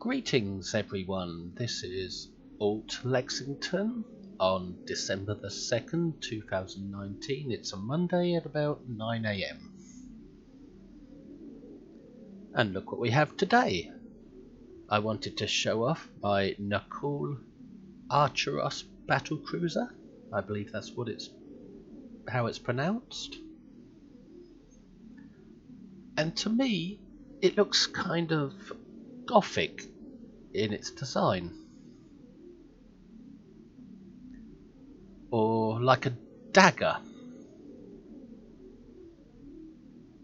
Greetings everyone, this is Alt Lexington on December the 2nd, 2019. It's a Monday at about 9 AM. And look what we have today. I wanted to show off my cool Acheros Battlecruiser. I believe that's how it's pronounced. And to me, it looks kind of gothic in its design, or like a dagger,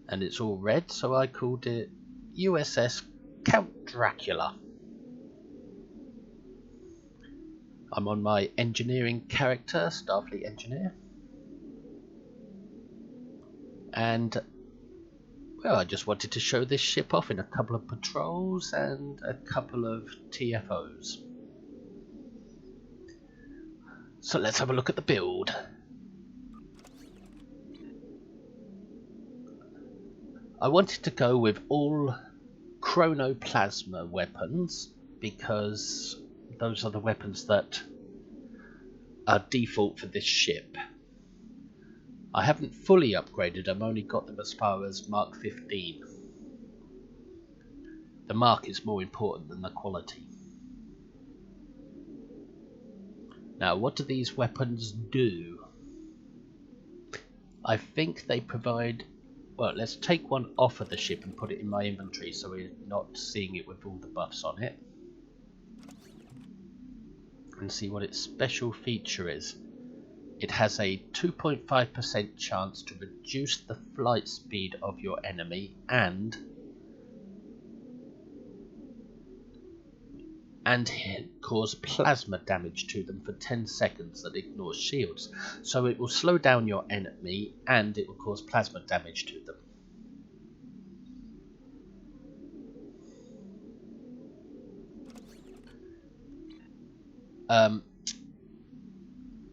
and it's all red, so I called it USS Count Dracula. I'm on my engineering character, Starfleet engineer, and well, I just wanted to show this ship off in a couple of patrols and a couple of TFOs. So let's have a look at the build. I wanted to go with all Chronoplasma weapons because those are the weapons that are default for this ship. I haven't fully upgraded them, only got them as far as Mark 15. The mark is more important than the quality. Now, what do these weapons do? I think they provide... Well, let's take one off of the ship and put it in my inventory so we're not seeing it with all the buffs on it. And see what its special feature is. It has a 2.5% chance to reduce the flight speed of your enemy and cause plasma damage to them for 10 seconds that ignores shields. So it will slow down your enemy and it will cause plasma damage to them.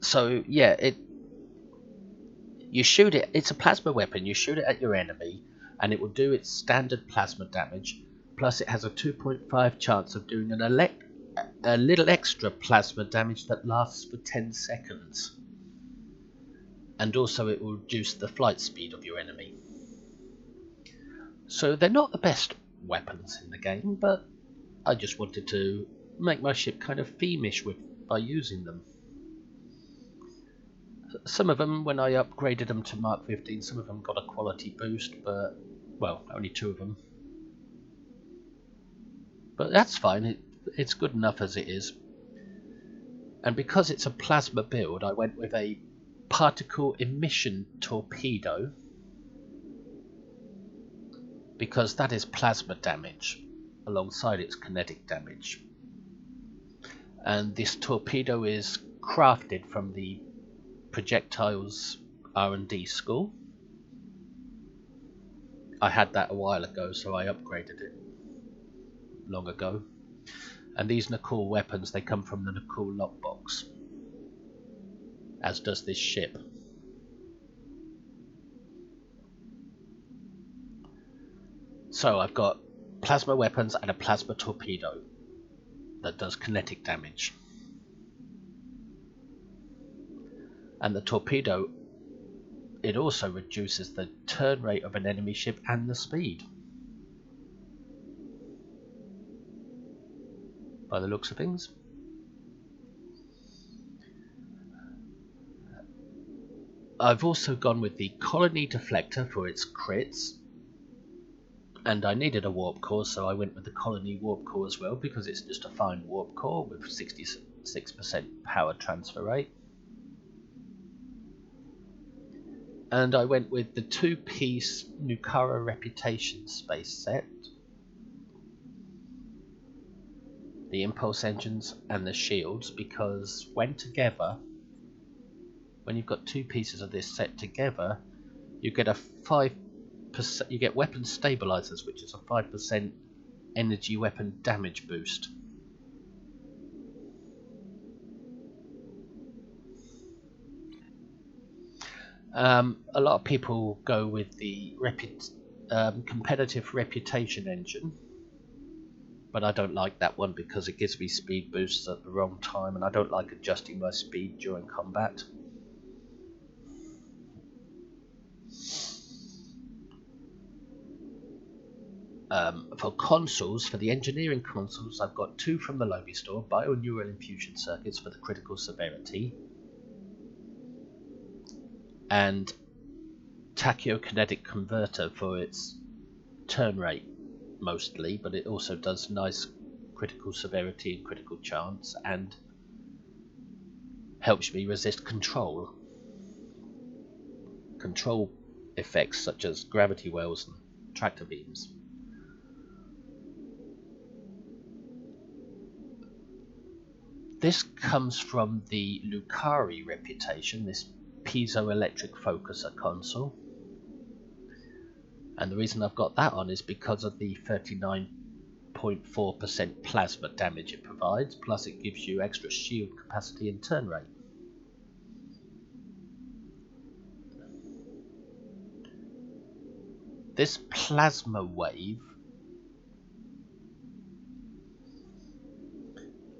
So yeah, you shoot it. It's a plasma weapon. You shoot it at your enemy, and it will do its standard plasma damage. Plus, it has a 2.5 chance of doing a little extra plasma damage that lasts for 10 seconds. And also, it will reduce the flight speed of your enemy. So they're not the best weapons in the game, but I just wanted to make my ship kind of theme-ish by using them. Some of them, when I upgraded them to Mark 15, some of them got a quality boost, but, well, only 2 of them. But that's fine, it's good enough as it is. And because it's a plasma build, I went with a particle emission torpedo, because that is plasma damage, alongside its kinetic damage. And this torpedo is crafted from the projectiles R&D school. I had that a while ago, so I upgraded it long ago. And these Nakul weapons, they come from the Nakul lockbox, as does this ship. So I've got plasma weapons and a plasma torpedo that does kinetic damage. And the torpedo, it also reduces the turn rate of an enemy ship and the speed, by the looks of things. I've also gone with the colony deflector for its crits, and I needed a warp core, so I went with the colony warp core as well, because it's just a fine warp core with 66% power transfer rate. And I went with the 2-piece Nukara Reputation space set, the impulse engines and the shields, because when you've got 2 pieces of this set together, you get a 5%. You get weapon stabilizers, which is a 5% energy weapon damage boost. A lot of people go with the competitive reputation engine, but I don't like that one because it gives me speed boosts at the wrong time, and I don't like adjusting my speed during combat. For consoles, for the engineering consoles, I've got 2 from the Lobi store, Bioneural Infusion Circuits for the critical severity, and Tachyokinetic Converter for its turn rate mostly, but it also does nice critical severity and critical chance, and helps me resist control effects such as gravity wells and tractor beams. This comes from the Lucari reputation, this piezoelectric focuser console. And the reason I've got that on is because of the 39.4% plasma damage it provides, plus it gives you extra shield capacity and turn rate. This plasma wave,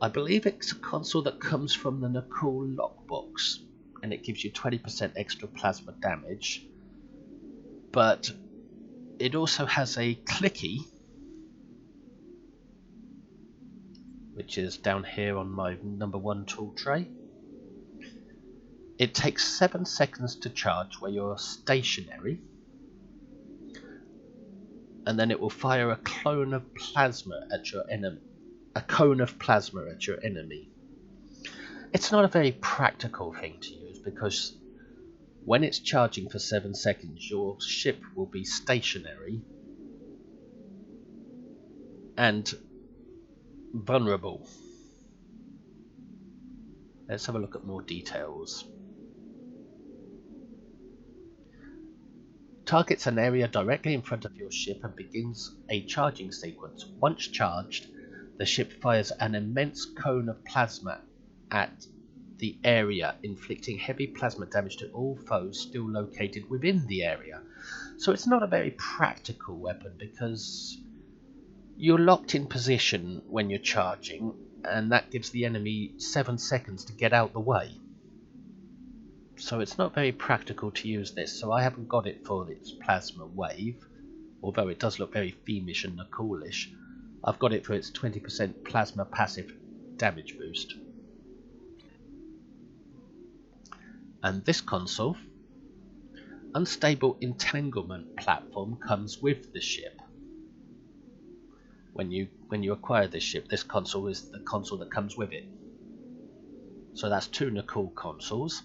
I believe it's a console that comes from the Nicole lockbox, and it gives you 20% extra plasma damage, but it also has a clicky, which is down here on my number 1 tool tray. It takes 7 seconds to charge where you're stationary, and then it will fire a clone of plasma at your enemy. A cone of plasma at your enemy. It's not a very practical thing to use because when it's charging for 7 seconds, your ship will be stationary and vulnerable. Let's have a look at more details. Targets an area directly in front of your ship and begins a charging sequence. Once charged, the ship fires an immense cone of plasma at the area, inflicting heavy plasma damage to all foes still located within the area. So it's not a very practical weapon because you're locked in position when you're charging, and that gives the enemy 7 seconds to get out the way. So it's not very practical to use this, so I haven't got it for its plasma wave, although it does look very themish and Nicole-ish. I've got it for its 20% plasma passive damage boost. And this console, unstable entanglement platform, comes with the ship. When you acquire this ship, this console is the console that comes with it. So that's 2 Nicole consoles.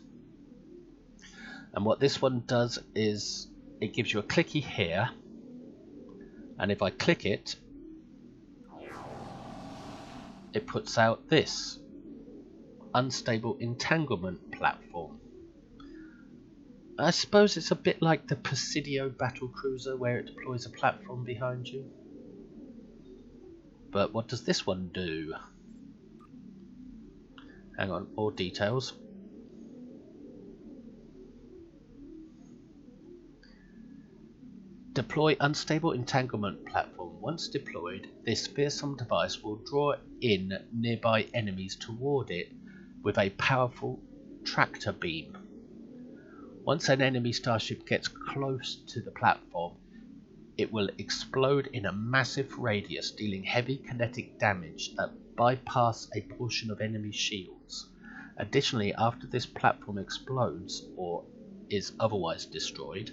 And what this one does is it gives you a clicky here, and if I click it, it puts out this unstable entanglement platform. I suppose it's a bit like the Acheros Battlecruiser where it deploys a platform behind you. But what does this one do? Hang on, more details. Deploy unstable entanglement platform. Once deployed, this fearsome device will draw in nearby enemies toward it with a powerful tractor beam. Once an enemy starship gets close to the platform, it will explode in a massive radius, dealing heavy kinetic damage that bypass a portion of enemy shields. Additionally, after this platform explodes or is otherwise destroyed,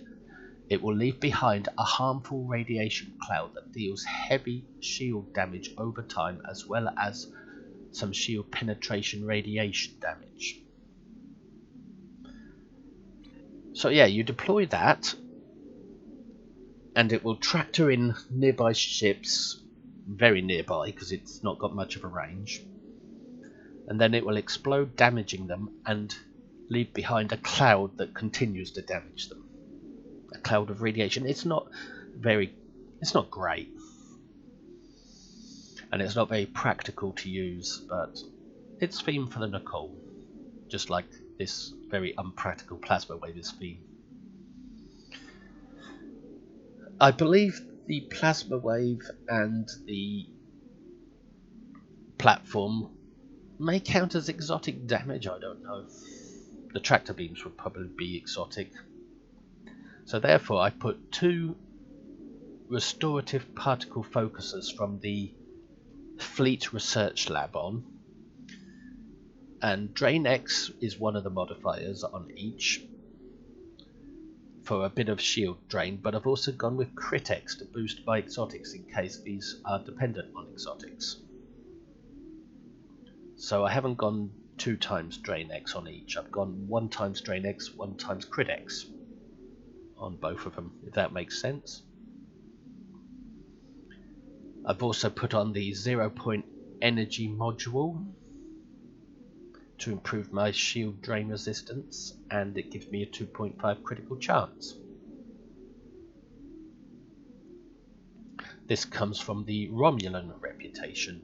it will leave behind a harmful radiation cloud that deals heavy shield damage over time, as well as some shield penetration radiation damage. So yeah, you deploy that, and it will tractor in nearby ships, very nearby because it's not got much of a range, and then it will explode, damaging them, and leave behind a cloud that continues to damage them. A cloud of radiation. It's not great, and it's not very practical to use, but it's themed for the Nicole, just like this very unpractical plasma wave is themed. I believe the plasma wave and the platform may count as exotic damage, I don't know. The tractor beams would probably be exotic. So therefore I put 2 restorative particle focusers from the Fleet Research Lab on, and Drain X is one of the modifiers on each for a bit of shield drain, but I've also gone with Crit X to boost by exotics in case these are dependent on exotics. So I haven't gone 2 times Drain X on each, I've gone 1 times Drain X, 1 times Crit X on both of them, if that makes sense. I've also put on the 0-point energy module to improve my shield drain resistance, and it gives me a 2.5 critical chance. This comes from the Romulan reputation.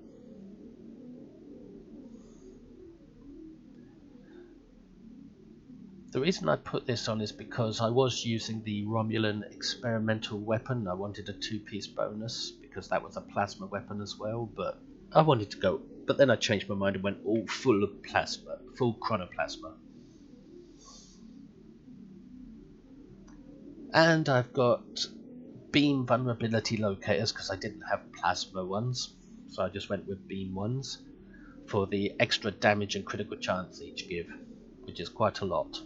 The reason I put this on is because I was using the Romulan experimental weapon. I wanted a 2-piece bonus because that was a plasma weapon as well, but I wanted to go, but then I changed my mind and went all full of plasma, full chronoplasma. And I've got beam vulnerability locators because I didn't have plasma ones, so I just went with beam ones for the extra damage and critical chance each give, which is quite a lot.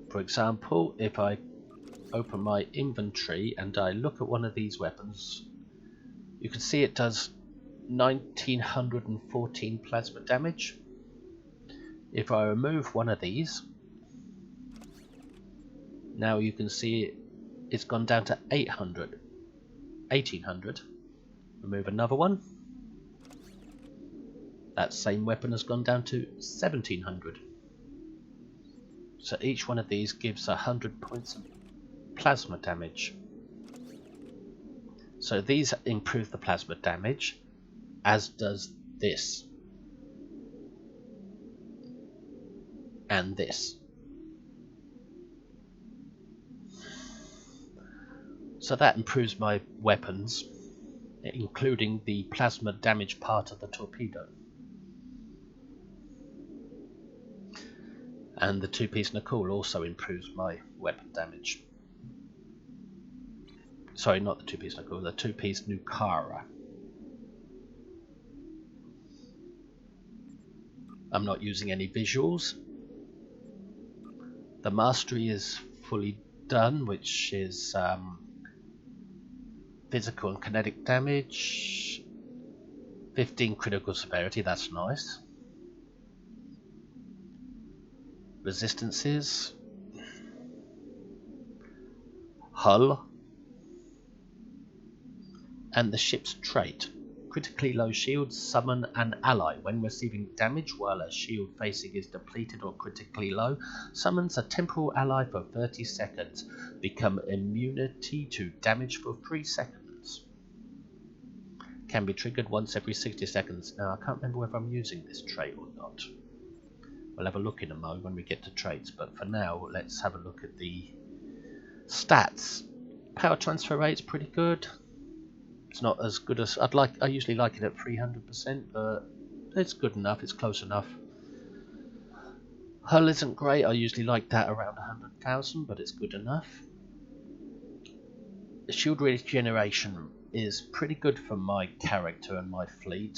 For example, if I open my inventory and I look at one of these weapons, you can see it does 1914 plasma damage. If I remove one of these, now you can see it's gone down to 1800. Remove another one, that same weapon has gone down to 1700. So each one of these gives 100 points of plasma damage. So these improve the plasma damage, as does this and this. So that improves my weapons, including the plasma damage part of the torpedo. And the 2-piece Nicole also improves my weapon damage. Sorry, not the 2-piece Nicole, the 2-piece Nukara. I'm not using any visuals. The mastery is fully done, which is physical and kinetic damage, 15 critical severity, that's nice. Resistances, hull, and the ship's trait. Critically low shields summon an ally. When receiving damage while a shield facing is depleted or critically low, summons a temporal ally for 30 seconds. Become immunity to damage for 3 seconds. Can be triggered once every 60 seconds. Now I can't remember whether I'm using this trait or not. We'll have a look in a moment when we get to traits, but for now let's have a look at the stats. Power transfer rate's pretty good. It's not as good as I'd like. I usually like it at 300%, but it's good enough, it's close enough. Hull isn't great, I usually like that around 100,000, but it's good enough. The shield regeneration is pretty good for my character and my fleet,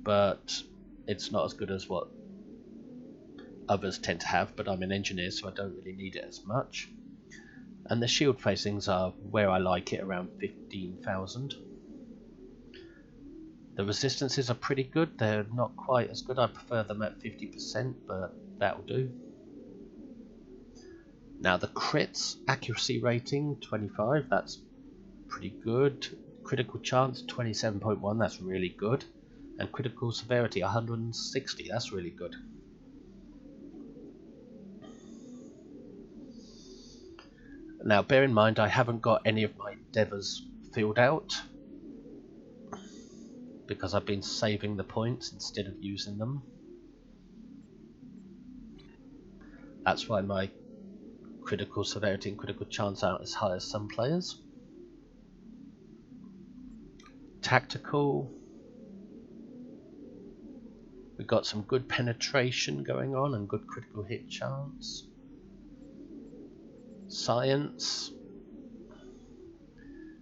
but it's not as good as what others tend to have, but I'm an engineer so I don't really need it as much. And the shield facings are where I like it, around 15,000. The resistances are pretty good, they're not quite as good, I prefer them at 50%, but that'll do. Now the crits, accuracy rating 25, that's pretty good. Critical chance 27.1, that's really good. And critical severity 160, that's really good. Now bear in mind I haven't got any of my endeavours filled out because I've been saving the points instead of using them. That's why my critical severity and critical chance aren't as high as some players. Tactical. We've got some good penetration going on and good critical hit chance. Science.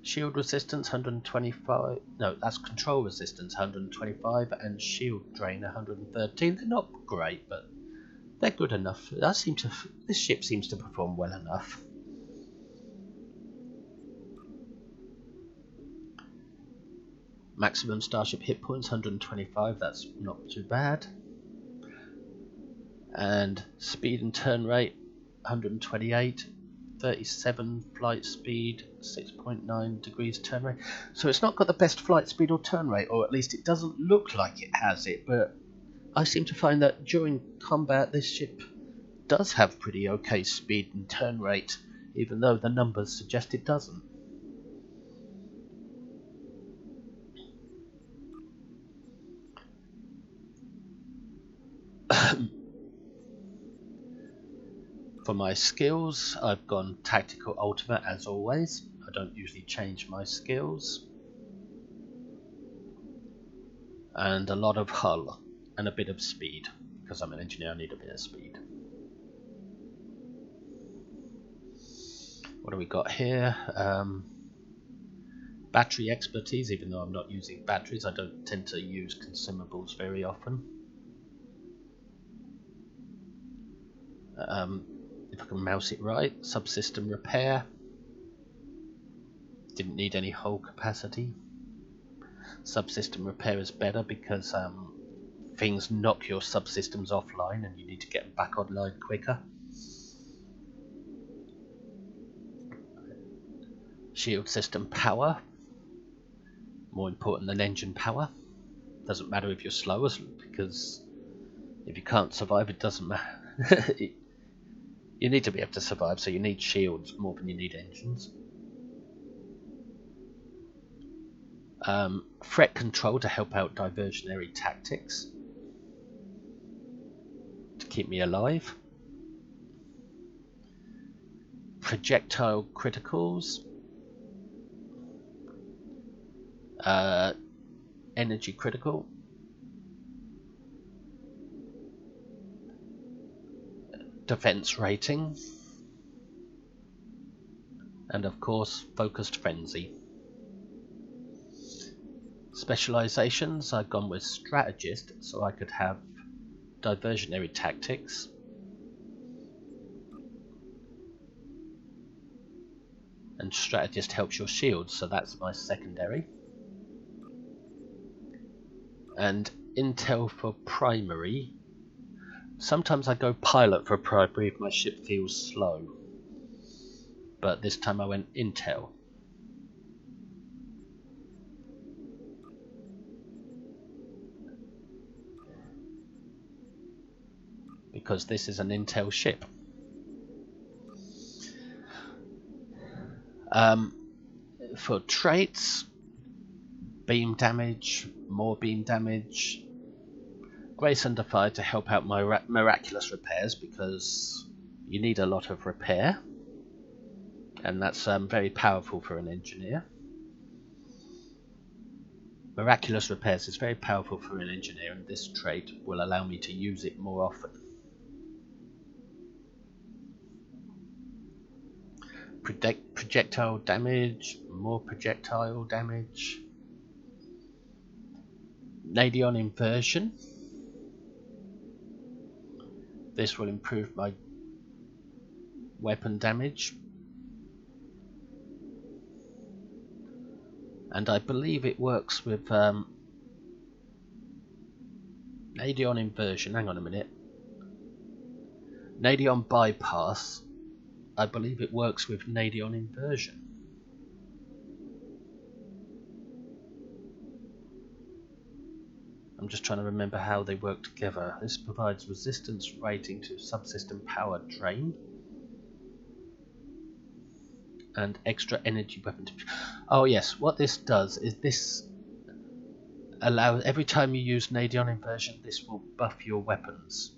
Shield resistance 125. No, that's control resistance 125 and shield drain 113. They're not great, but they're good enough. This ship seems to perform well enough. Maximum Starship hit points 125. That's not too bad. And speed and turn rate 128. 37 flight speed, 6.9 degrees turn rate. So it's not got the best flight speed or turn rate, or at least it doesn't look like it has it, but I seem to find that during combat this ship does have pretty okay speed and turn rate, even though the numbers suggest it doesn't. For my skills, I've gone Tactical Ultimate as always. I don't usually change my skills. And a lot of hull and a bit of speed. Because I'm an engineer, I need a bit of speed. What do we got here? Battery expertise, even though I'm not using batteries, I don't tend to use consumables very often. If I can mouse it right, subsystem repair. Didn't need any hull capacity. Subsystem repair is better because things knock your subsystems offline and you need to get them back online quicker. Shield system power. More important than engine power. Doesn't matter if you're slow, because if you can't survive, it doesn't matter. You need to be able to survive, so you need shields more than you need engines. Threat control to help out diversionary tactics. To keep me alive. Projectile criticals. Energy critical. Defense rating. And of course, focused frenzy. Specializations, I've gone with strategist so I could have diversionary tactics. And strategist helps your shield, so that's my secondary. And intel for primary. Sometimes I go pilot for primary if my ship feels slow. But this time I went intel. Because this is an intel ship. For traits, beam damage, more beam damage, Grace under fire to help out my miraculous repairs, because you need a lot of repair, and that's very powerful for an engineer. Miraculous repairs is very powerful for an engineer, and this trait will allow me to use it more often. Projectile damage, more projectile damage. Nadion inversion. This will improve my weapon damage. And I believe it works with Nadion inversion. Hang on a minute. Nadion bypass. I believe it works with Nadion inversion. I'm just trying to remember how they work together. This provides resistance rating to subsystem power drain. And extra energy weapon. Oh yes, what this does is this allows, every time you use Nadion inversion, this will buff your weapons,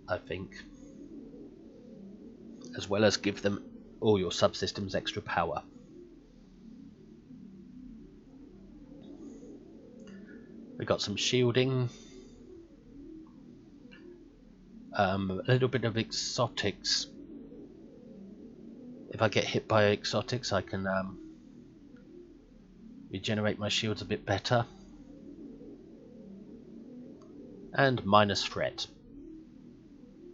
I think. As well as give them all your subsystems extra power. got some shielding, a little bit of exotics. If I get hit by exotics, I can regenerate my shields a bit better. And minus threat.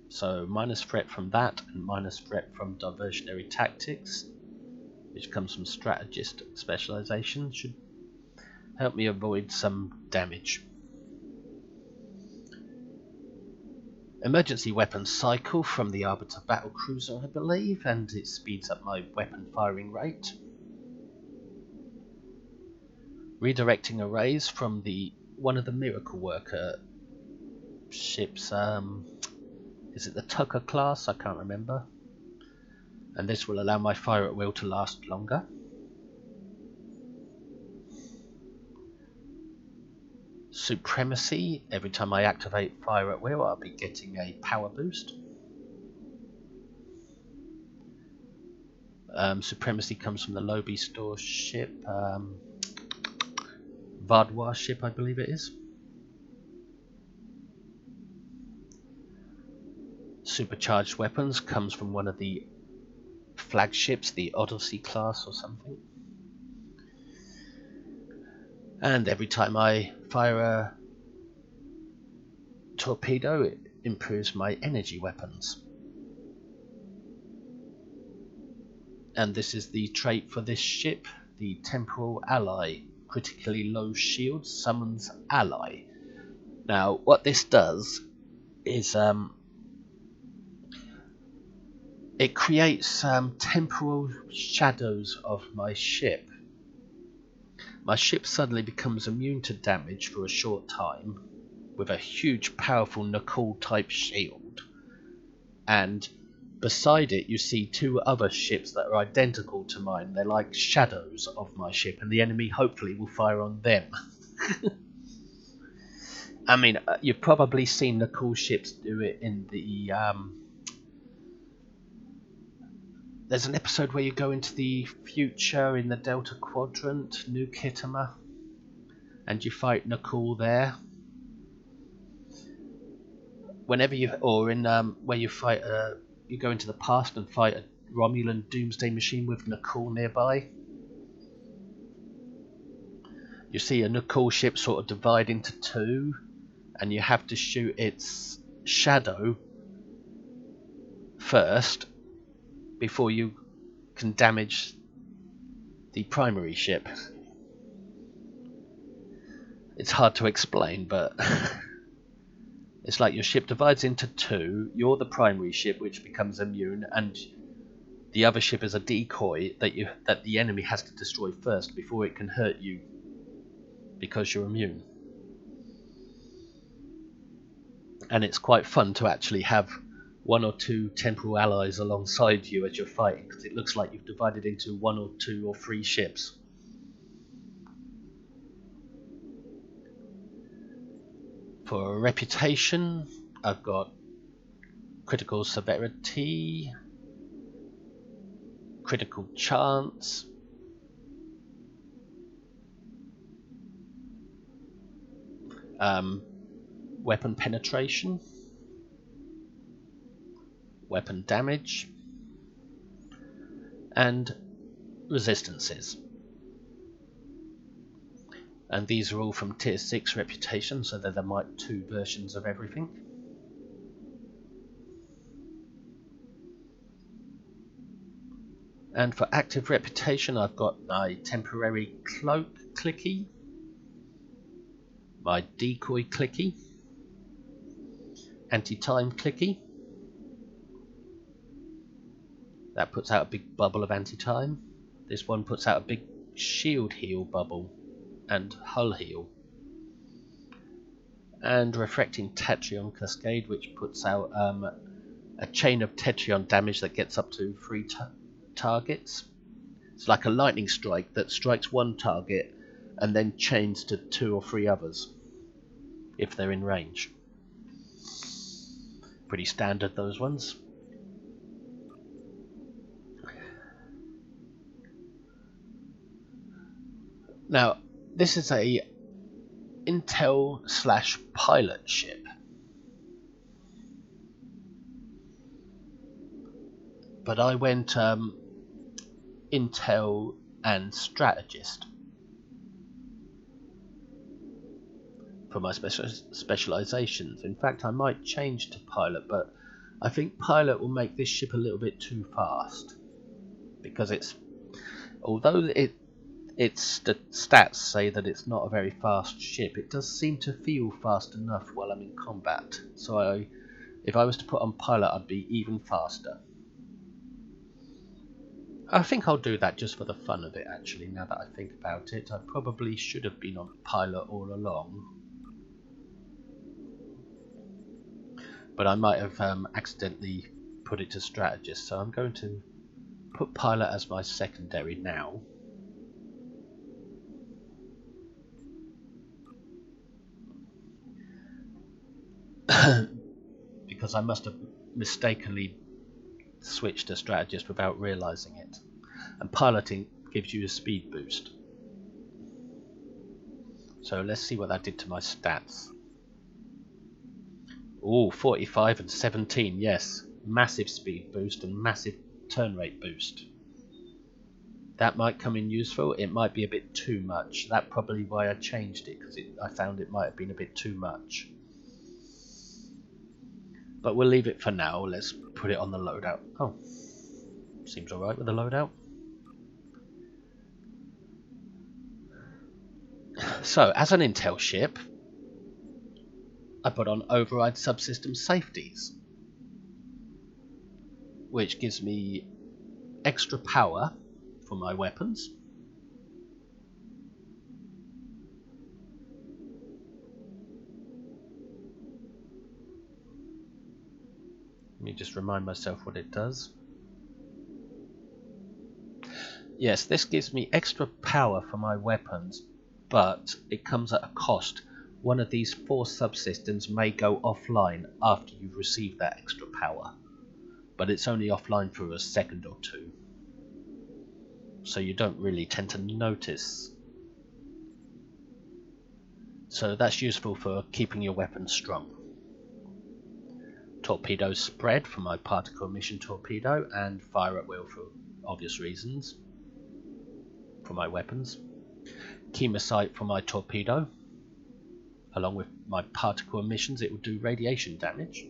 So minus threat from that, and minus threat from diversionary tactics, which comes from strategist specialization, should help me avoid some damage. Emergency weapon cycle from the Acheros Battlecruiser, I believe, and it speeds up my weapon firing rate. Redirecting arrays from one of the Miracle Worker ships. Is it the Tucker class? I can't remember. And this will allow my fire at will to last longer. Supremacy. Every time I activate fire at will, I'll be getting a power boost. Supremacy comes from the Lobby Store ship. Vardwar ship, I believe it is. Supercharged weapons comes from one of the flagships, the Odyssey class or something. And every time I fire a torpedo, it improves my energy weapons. And this is the trait for this ship, the Temporal Ally. Critically low shield summons ally. Now, what this does is it creates temporal shadows of my ship. My ship suddenly becomes immune to damage for a short time with a huge, powerful Nakul type shield. And beside it, you see two other ships that are identical to mine. They're like shadows of my ship, and the enemy hopefully will fire on them. I mean, you've probably seen Nakul ships do it in the... There's an episode where you go into the future in the Delta Quadrant, New Kittima, and you fight Nakul there. Whenever you... Or in where you fight... you go into the past and fight a Romulan doomsday machine with Nakul nearby. You see a Nakul ship sort of divide into two, and you have to shoot its shadow first before you can damage the primary ship. It's hard to explain, but it's like your ship divides into two, you're the primary ship which becomes immune, and the other ship is a decoy that the enemy has to destroy first before it can hurt you because you're immune. And it's quite fun to actually have one or two temporal allies alongside you as you're fighting, because it looks like you've divided into one or two or three ships. For reputation, I've got critical severity, critical chance, weapon penetration, weapon damage, and resistances. And these are all from tier 6 reputation, so there might 2 versions of everything. And for active reputation, I've got my temporary cloak clicky, my decoy clicky, anti-time clicky. That puts out a big bubble of anti-time. This one puts out a big shield heal bubble and hull heal. And refracting Tetrion Cascade, which puts out a chain of Tetrion damage that gets up to 3 targets. It's like a lightning strike that strikes one target and then chains to 2 or 3 others if they're in range. Pretty standard, those ones. Now, this is a Intel/pilot ship. But I went Intel and strategist for my specializations. In fact, I might change to pilot, but I think pilot will make this ship a little bit too fast, because although its the stats say that it's not a very fast ship, it does seem to feel fast enough while I'm in combat. So if I was to put on pilot, I'd be even faster. I think I'll do that just for the fun of it, actually, now that I think about it. I probably should have been on pilot all along, but I might have accidentally put it to strategist, so I'm going to put pilot as my secondary now. Because I must have mistakenly switched to strategist without realizing it. And piloting gives you a speed boost. So let's see what that did to my stats. Oh, 45 and 17, yes. Massive speed boost and massive turn rate boost. That might come in useful. It might be a bit too much. That's probably why I changed it, because I found it might have been a bit too much. But we'll leave it for now. Let's put it on the loadout. Oh, seems alright with the loadout. So, as an Intel ship, I put on override subsystem safeties, which gives me extra power for my weapons. Let me just remind myself what it does. Yes, this gives me extra power for my weapons, but it comes at a cost. One of these 4 subsystems may go offline after you've received that extra power, but it's only offline for a second or two, so you don't really tend to notice. So that's useful for keeping your weapon strong. Torpedo spread for my particle emission torpedo, and fire at will for obvious reasons for my weapons. Chemosight for my torpedo. Along with my particle emissions, it will do radiation damage.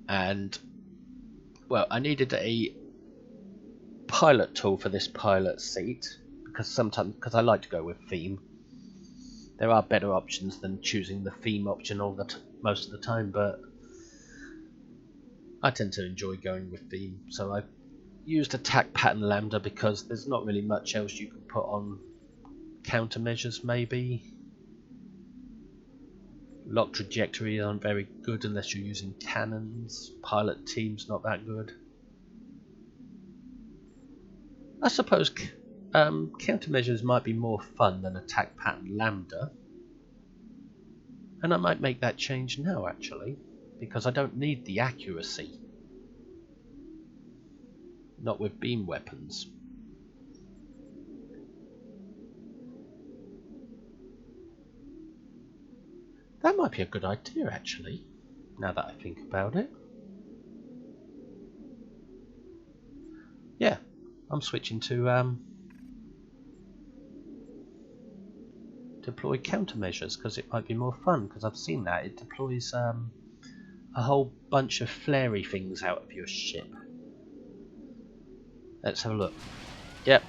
And, well, I needed a pilot tool for this pilot seat, because I like to go with theme. There are better options than choosing the theme option most of the time, but I tend to enjoy going with theme. So I used attack pattern lambda because there's not really much else you can put on. Countermeasures maybe. Lock trajectory aren't very good unless you're using cannons. Pilot team's not that good. I suppose countermeasures might be more fun than attack pattern lambda, and I might make that change now actually, because I don't need the accuracy. Not with beam weapons. That might be a good idea actually, now that I think about it. Yeah, I'm switching to deploy countermeasures because it might be more fun, because I've seen that it deploys a whole bunch of flary things out of your ship. Let's have a look. Yep.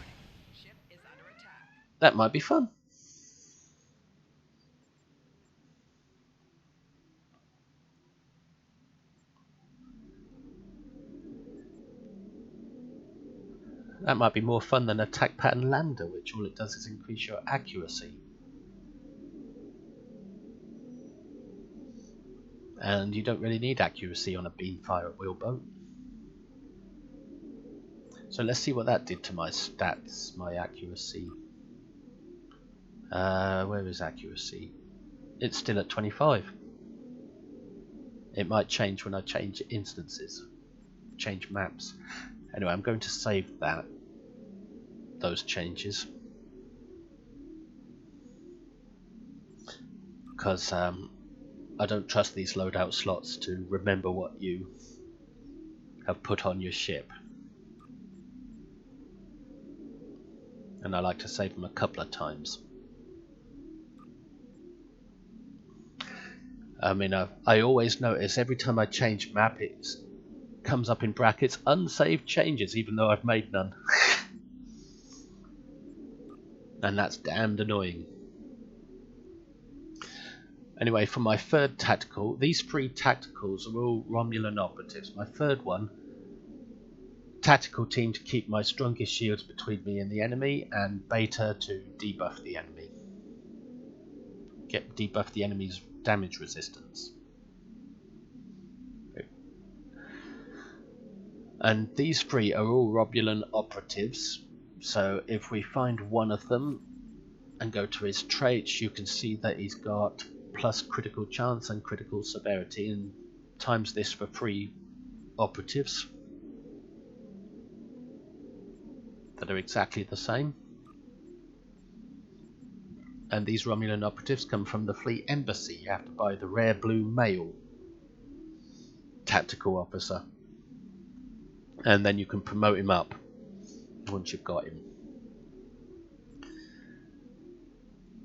Ship is under attack. That might be fun. That might be more fun than attack pattern lambda, which all it does is increase your accuracy. And you don't really need accuracy on a beam fire at will boat. So let's see what that did to my stats, my accuracy. Where is accuracy? It's still at 25. It might change when I change instances, change maps. Anyway, I'm going to save that. those changes, because I don't trust these loadout slots to remember what you have put on your ship, and I like to save them a couple of times. I mean, I always notice every time I change map, it comes up in brackets, unsaved changes, even though I've made none. And that's damned annoying. Anyway, for my third tactical, these 3 tacticals are all Romulan operatives. My third one, tactical team to keep my strongest shields between me and the enemy, and beta to debuff the enemy. Debuff the enemy's damage resistance. And these 3 are all Romulan operatives, so if we find one of them and go to his traits, you can see that he's got plus critical chance and critical severity, and times this for 3 operatives that are exactly the same. And these Romulan operatives come from the Fleet Embassy. You have to buy the rare blue male tactical officer, and then you can promote him up once you've got him.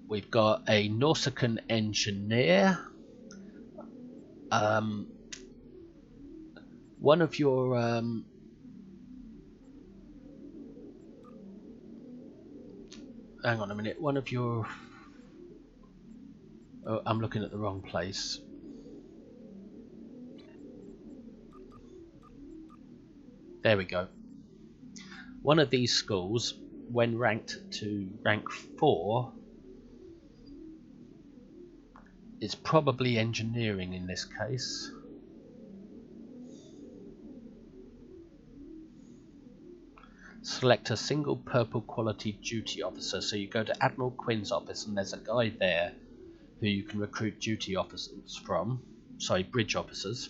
We've got a Nautican engineer. One of your hang on a minute. One of your oh, I'm looking at the wrong place. There we go. One of these schools, when ranked to rank 4, is probably engineering in this case. Select a single purple quality duty officer. So you go to Admiral Quinn's office, and there's a guy there who you can recruit duty officers from. Sorry, bridge officers.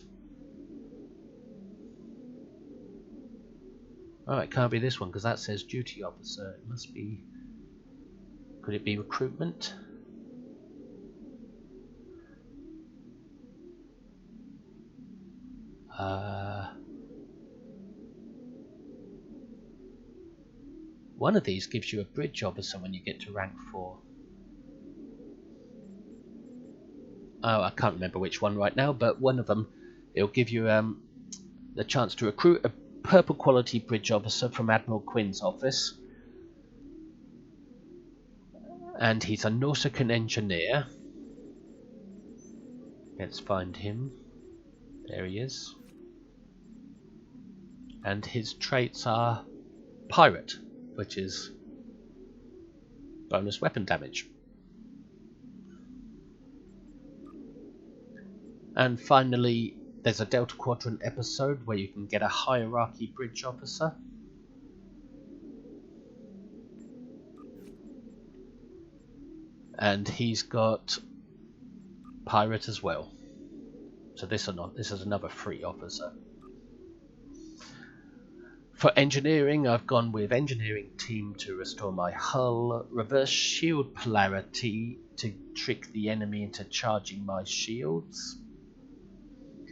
Oh, it can't be this one because that says duty officer. It must be. Could it be recruitment? One of these gives you a bridge officer when you get to rank 4. Oh, I can't remember which one right now, but one of them, it'll give you the chance to recruit a purple quality bridge officer from Admiral Quinn's office. And he's a Nautican engineer. Let's find him. There he is. And his traits are pirate, which is bonus weapon damage. And finally, there's a Delta Quadrant episode where you can get a hierarchy bridge officer. And he's got pirate as well. So this is another free officer. For engineering, I've gone with engineering team to restore my hull, reverse shield polarity to trick the enemy into charging my shields.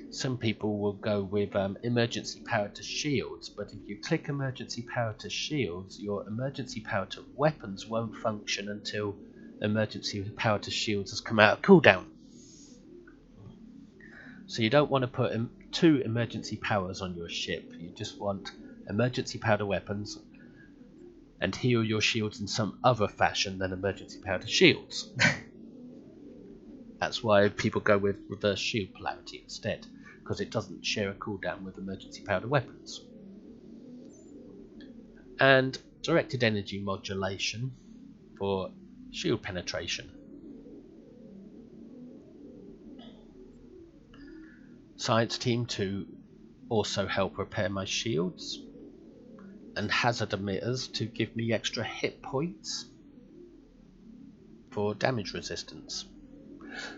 Some people will go with emergency power to shields, but if you click emergency power to shields, your emergency power to weapons won't function until emergency power to shields has come out of cooldown. So you don't want to put 2 emergency powers on your ship. You just want emergency power to weapons and heal your shields in some other fashion than emergency power to shields. That's why people go with reverse shield polarity instead, because it doesn't share a cooldown with emergency power to weapons. And directed energy modulation for shield penetration. Science team to also help repair my shields, and hazard emitters to give me extra hit points for damage resistance.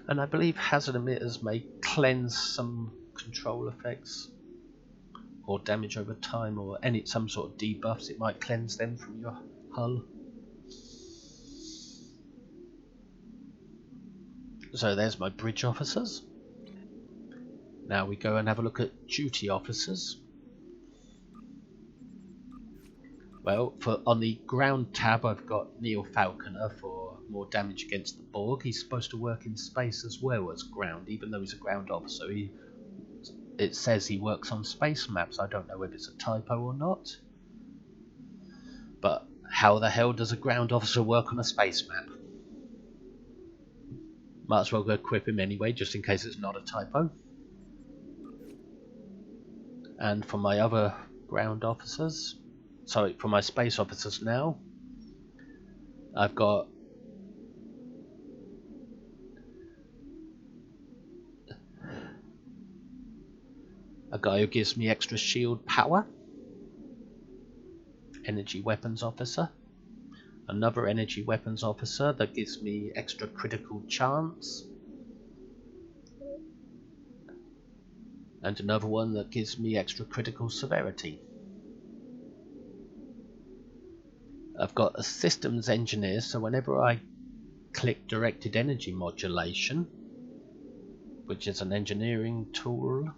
And I believe hazard emitters may cleanse some control effects or damage over time, or some sort of debuffs. It might cleanse them from your hull. So there's my bridge officers. Now we go and have a look at duty officers. Well, on the ground tab I've got Neil Falconer for more damage against the Borg. He's supposed to work in space as well as ground, even though he's a ground officer. It says he works on space maps. I don't know if it's a typo or not. But how the hell does a ground officer work on a space map? Might as well go equip him anyway, just in case it's not a typo. And for my other ground officers, sorry, for my space officers now, I've got a guy who gives me extra shield power, energy weapons officer, another energy weapons officer that gives me extra critical chance, and another one that gives me extra critical severity. I've got a systems engineer, so whenever I click directed energy modulation, which is an engineering tool,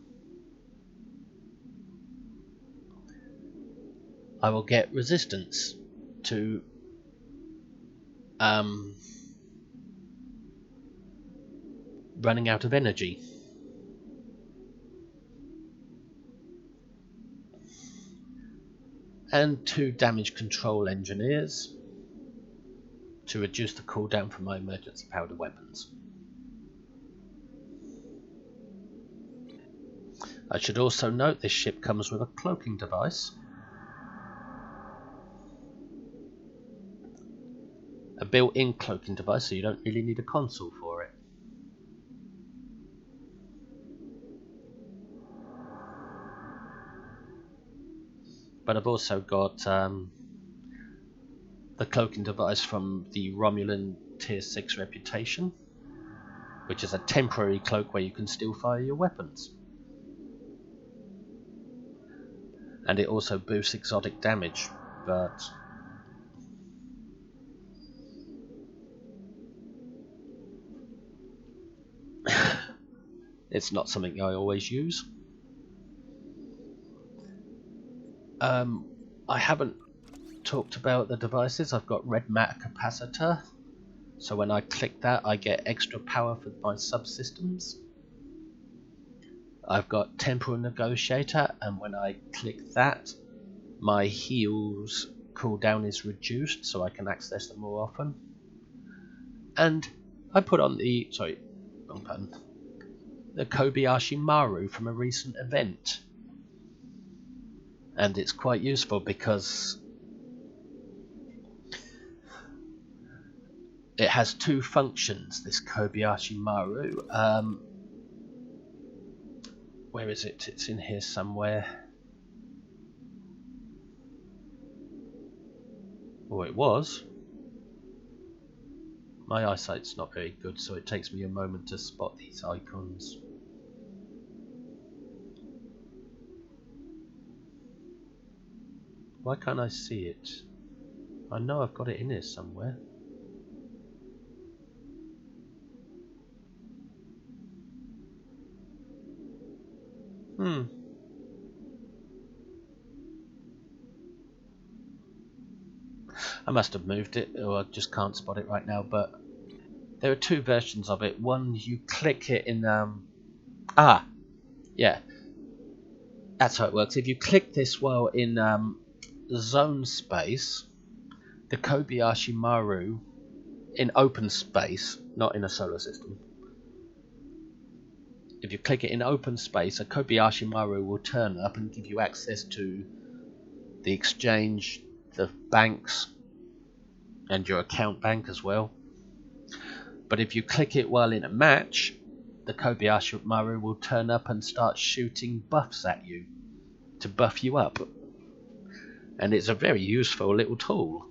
I will get resistance to running out of energy. And 2 damage control engineers to reduce the cooldown for my emergency powered weapons. I should also note this ship comes with a cloaking device, a built-in cloaking device, so you don't really need a console for it. But I've also got the cloaking device from the Romulan Tier 6 reputation, which is a temporary cloak where you can still fire your weapons. And it also boosts exotic damage, but it's not something I always use. I haven't talked about the devices. I've got red matter capacitor, so when I click that I get extra power for my subsystems. I've got temporal negotiator, and when I click that my heals cooldown is reduced, so I can access them more often. And I put on the the Kobayashi Maru from a recent event, and it's quite useful because it has 2 functions, this Kobayashi Maru. Where is it? It's in here somewhere. Oh, it was. My eyesight's not very good, so it takes me a moment to spot these icons. Why can't I see it? I know I've got it in here somewhere. I must have moved it, or I just can't spot it right now, but there are 2 versions of it. One, you click it in yeah, that's how it works. If you click this while in zone space, the Kobayashi Maru in open space, not in a solar system. If you click it in open space, a Kobayashi Maru will turn up and give you access to the exchange, the banks, and your account bank as well. But if you click it while in a match, the Kobayashi Maru will turn up and start shooting buffs at you to buff you up. And it's a very useful little tool.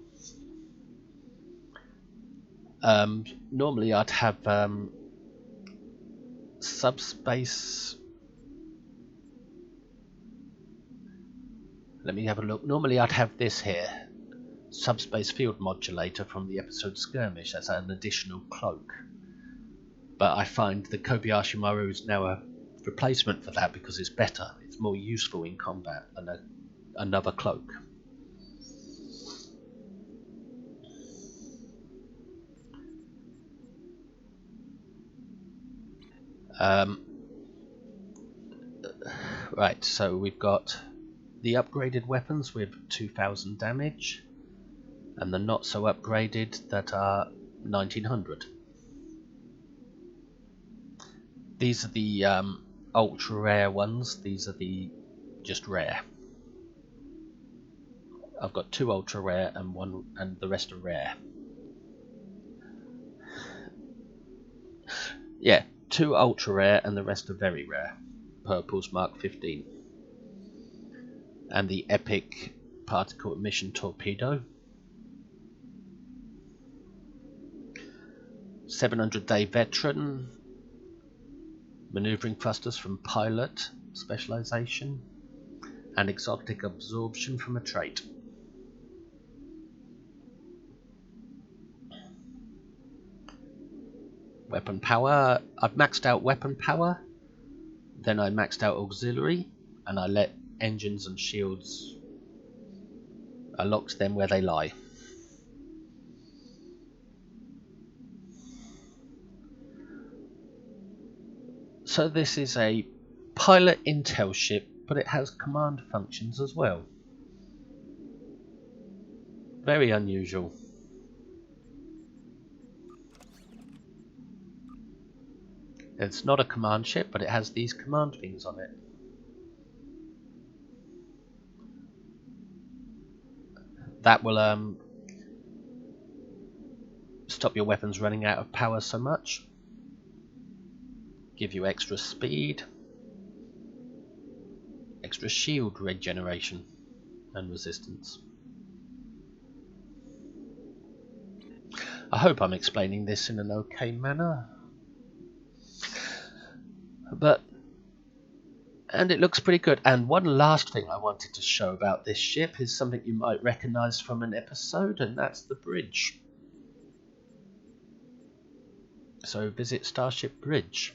Normally I'd have subspace. Let me have a look. Normally I'd have this here, subspace field modulator from the episode Skirmish as an additional cloak. But I find the Kobayashi Maru is now a replacement for that because it's better. It's more useful in combat than another cloak. Right, so we've got the upgraded weapons with 2000 damage, and the not so upgraded that are 1900. These are the ultra rare ones, these are the just rare. I've got 2 ultra rare and one, and the rest are rare. Yeah, 2 ultra rare and the rest are very rare. Purple's Mark 15. And the epic particle emission torpedo. 700-day veteran. Maneuvering thrusters from pilot specialization. And exotic absorption from a trait. Weapon power. I've maxed out weapon power. Then I maxed out auxiliary. And I let engines and shields. I locked them where they lie. So this is a pilot intel ship, but it has command functions as well. Very unusual. It's not a command ship, but it has these command things on it. That will stop your weapons running out of power so much. Give you extra speed. Extra shield regeneration and resistance. I hope I'm explaining this in an okay manner. And it looks pretty good. And one last thing I wanted to show about this ship is something you might recognize from an episode, and that's the bridge. So visit Starship Bridge.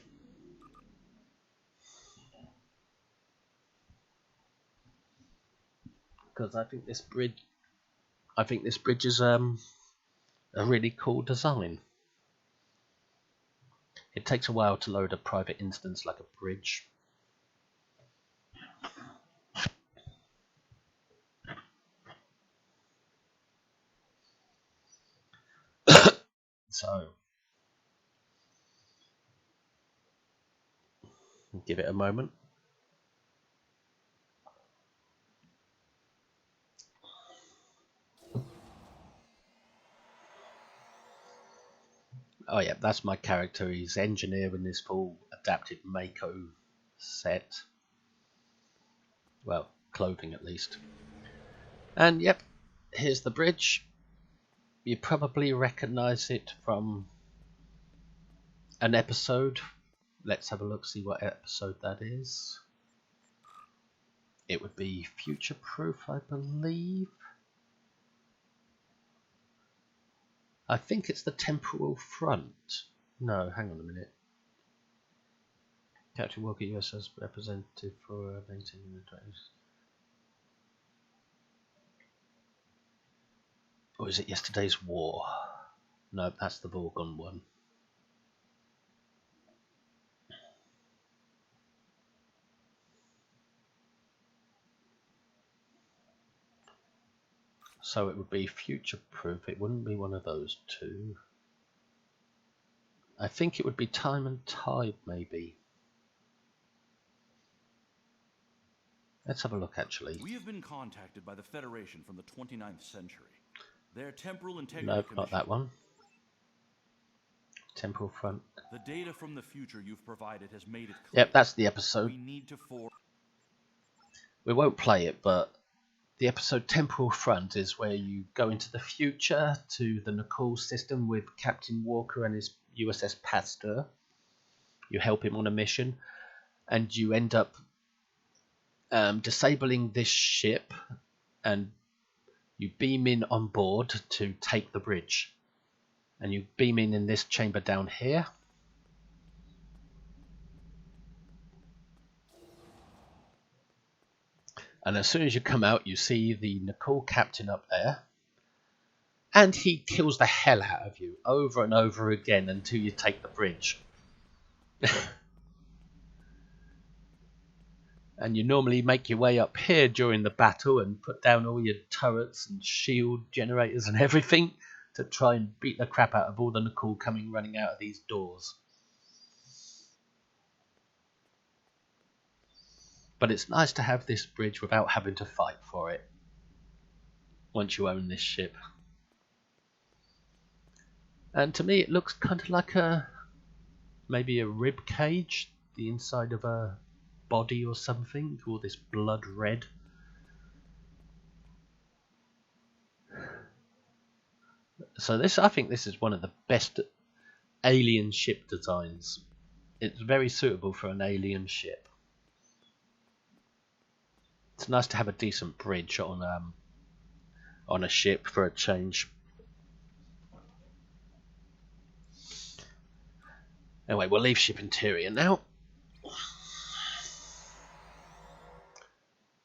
Because I think this bridge is a really cool design. It takes a while to load a private instance like a bridge. So give it a moment. Oh yeah, that's my character. He's engineer in this full adapted Mako set. Well, clothing at least. And yep, here's the bridge. You probably recognize it from an episode. Let's have a look, see what episode that is. It would be Future Proof, I believe. I think it's the Temporal Front. No, hang on a minute. Captain Walker, USS representative for maintaining the trains. Or is it Yesterday's War? No, that's the Vorgon one. So it would be Future Proof. It wouldn't be one of those two. I think it would be Time and Tide, maybe. Let's have a look, actually. We have been contacted by the Federation from the 29th century. Their temporal integrity Nope, commission. not that one. Temporal Front. The data from the future you've provided has made it clear. Yep, that's the episode. We need to We won't play it, but the episode Temporal Front is where you go into the future to the Nicole system with Captain Walker and his USS Pasteur. You help him on a mission, and you end up disabling this ship and you beam in on board to take the bridge. And you beam in this chamber down here. And as soon as you come out, you see the Nicole captain up there. And he kills the hell out of you over and over again until you take the bridge. And you normally make your way up here during the battle and put down all your turrets and shield generators and everything to try and beat the crap out of all the Nicole coming running out of these doors. But it's nice to have this bridge without having to fight for it once you own this ship. And to me it looks kind of like maybe a rib cage, the inside of a body or something, all this blood red. So I think this is one of the best alien ship designs. It's very suitable for an alien ship. It's nice to have a decent bridge on a ship for a change. Anyway, we'll leave ship interior now,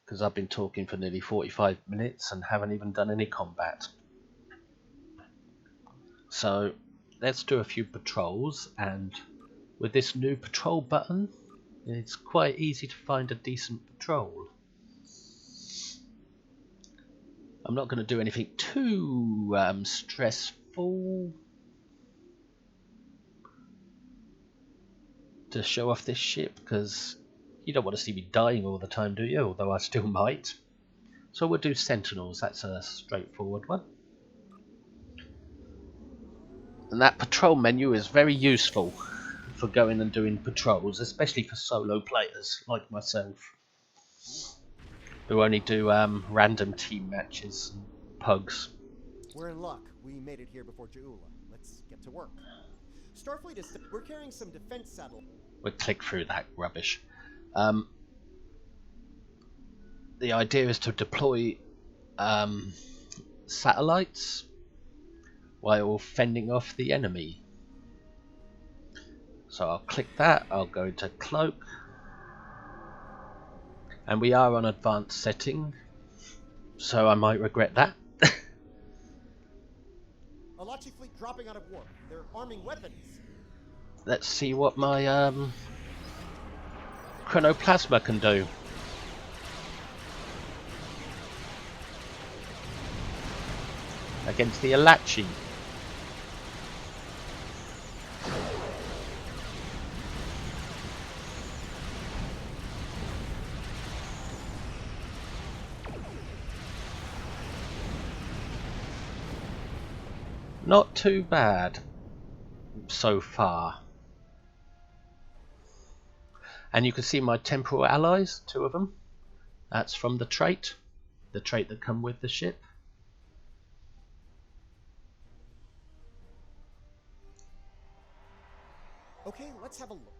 because I've been talking for nearly 45 minutes and haven't even done any combat. So let's do a few patrols, and with this new patrol button it's quite easy to find a decent patrol. I'm not going to do anything too stressful to show off this ship, because you don't want to see me dying all the time, do you? Although I still might. So we'll do Sentinels, that's a straightforward one. And that patrol menu is very useful for going and doing patrols, especially for solo players like myself, who only do random team matches and pugs. We're in luck. We made it here before Jaula. Let's get to work. Starfleet is... We're carrying some defense satellites. We'll click through that rubbish. The idea is to deploy satellites while fending off the enemy. So I'll click that, I'll go to cloak, and we are on advanced setting, so I might regret that. Alachi fleet dropping out of warp. They're arming weapons. Let's see what my Chronoplasma can do. Against the Alachi. Not too bad so far. And you can see my temporal allies, 2 of them. That's from the trait that come with the ship. Okay, let's have a look.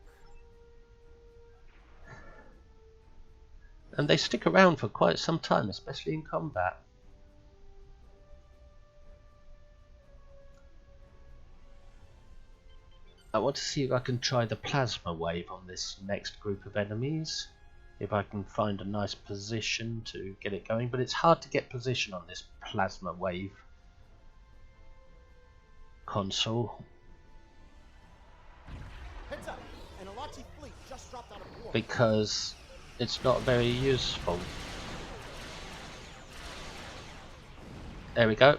And they stick around for quite some time, especially in combat. I want to see if I can try the plasma wave on this next group of enemies. If I can find a nice position to get it going, but it's hard to get position on this plasma wave console. Heads up! An Alachi fleet just dropped out of warp. Because it's not very useful. There we go.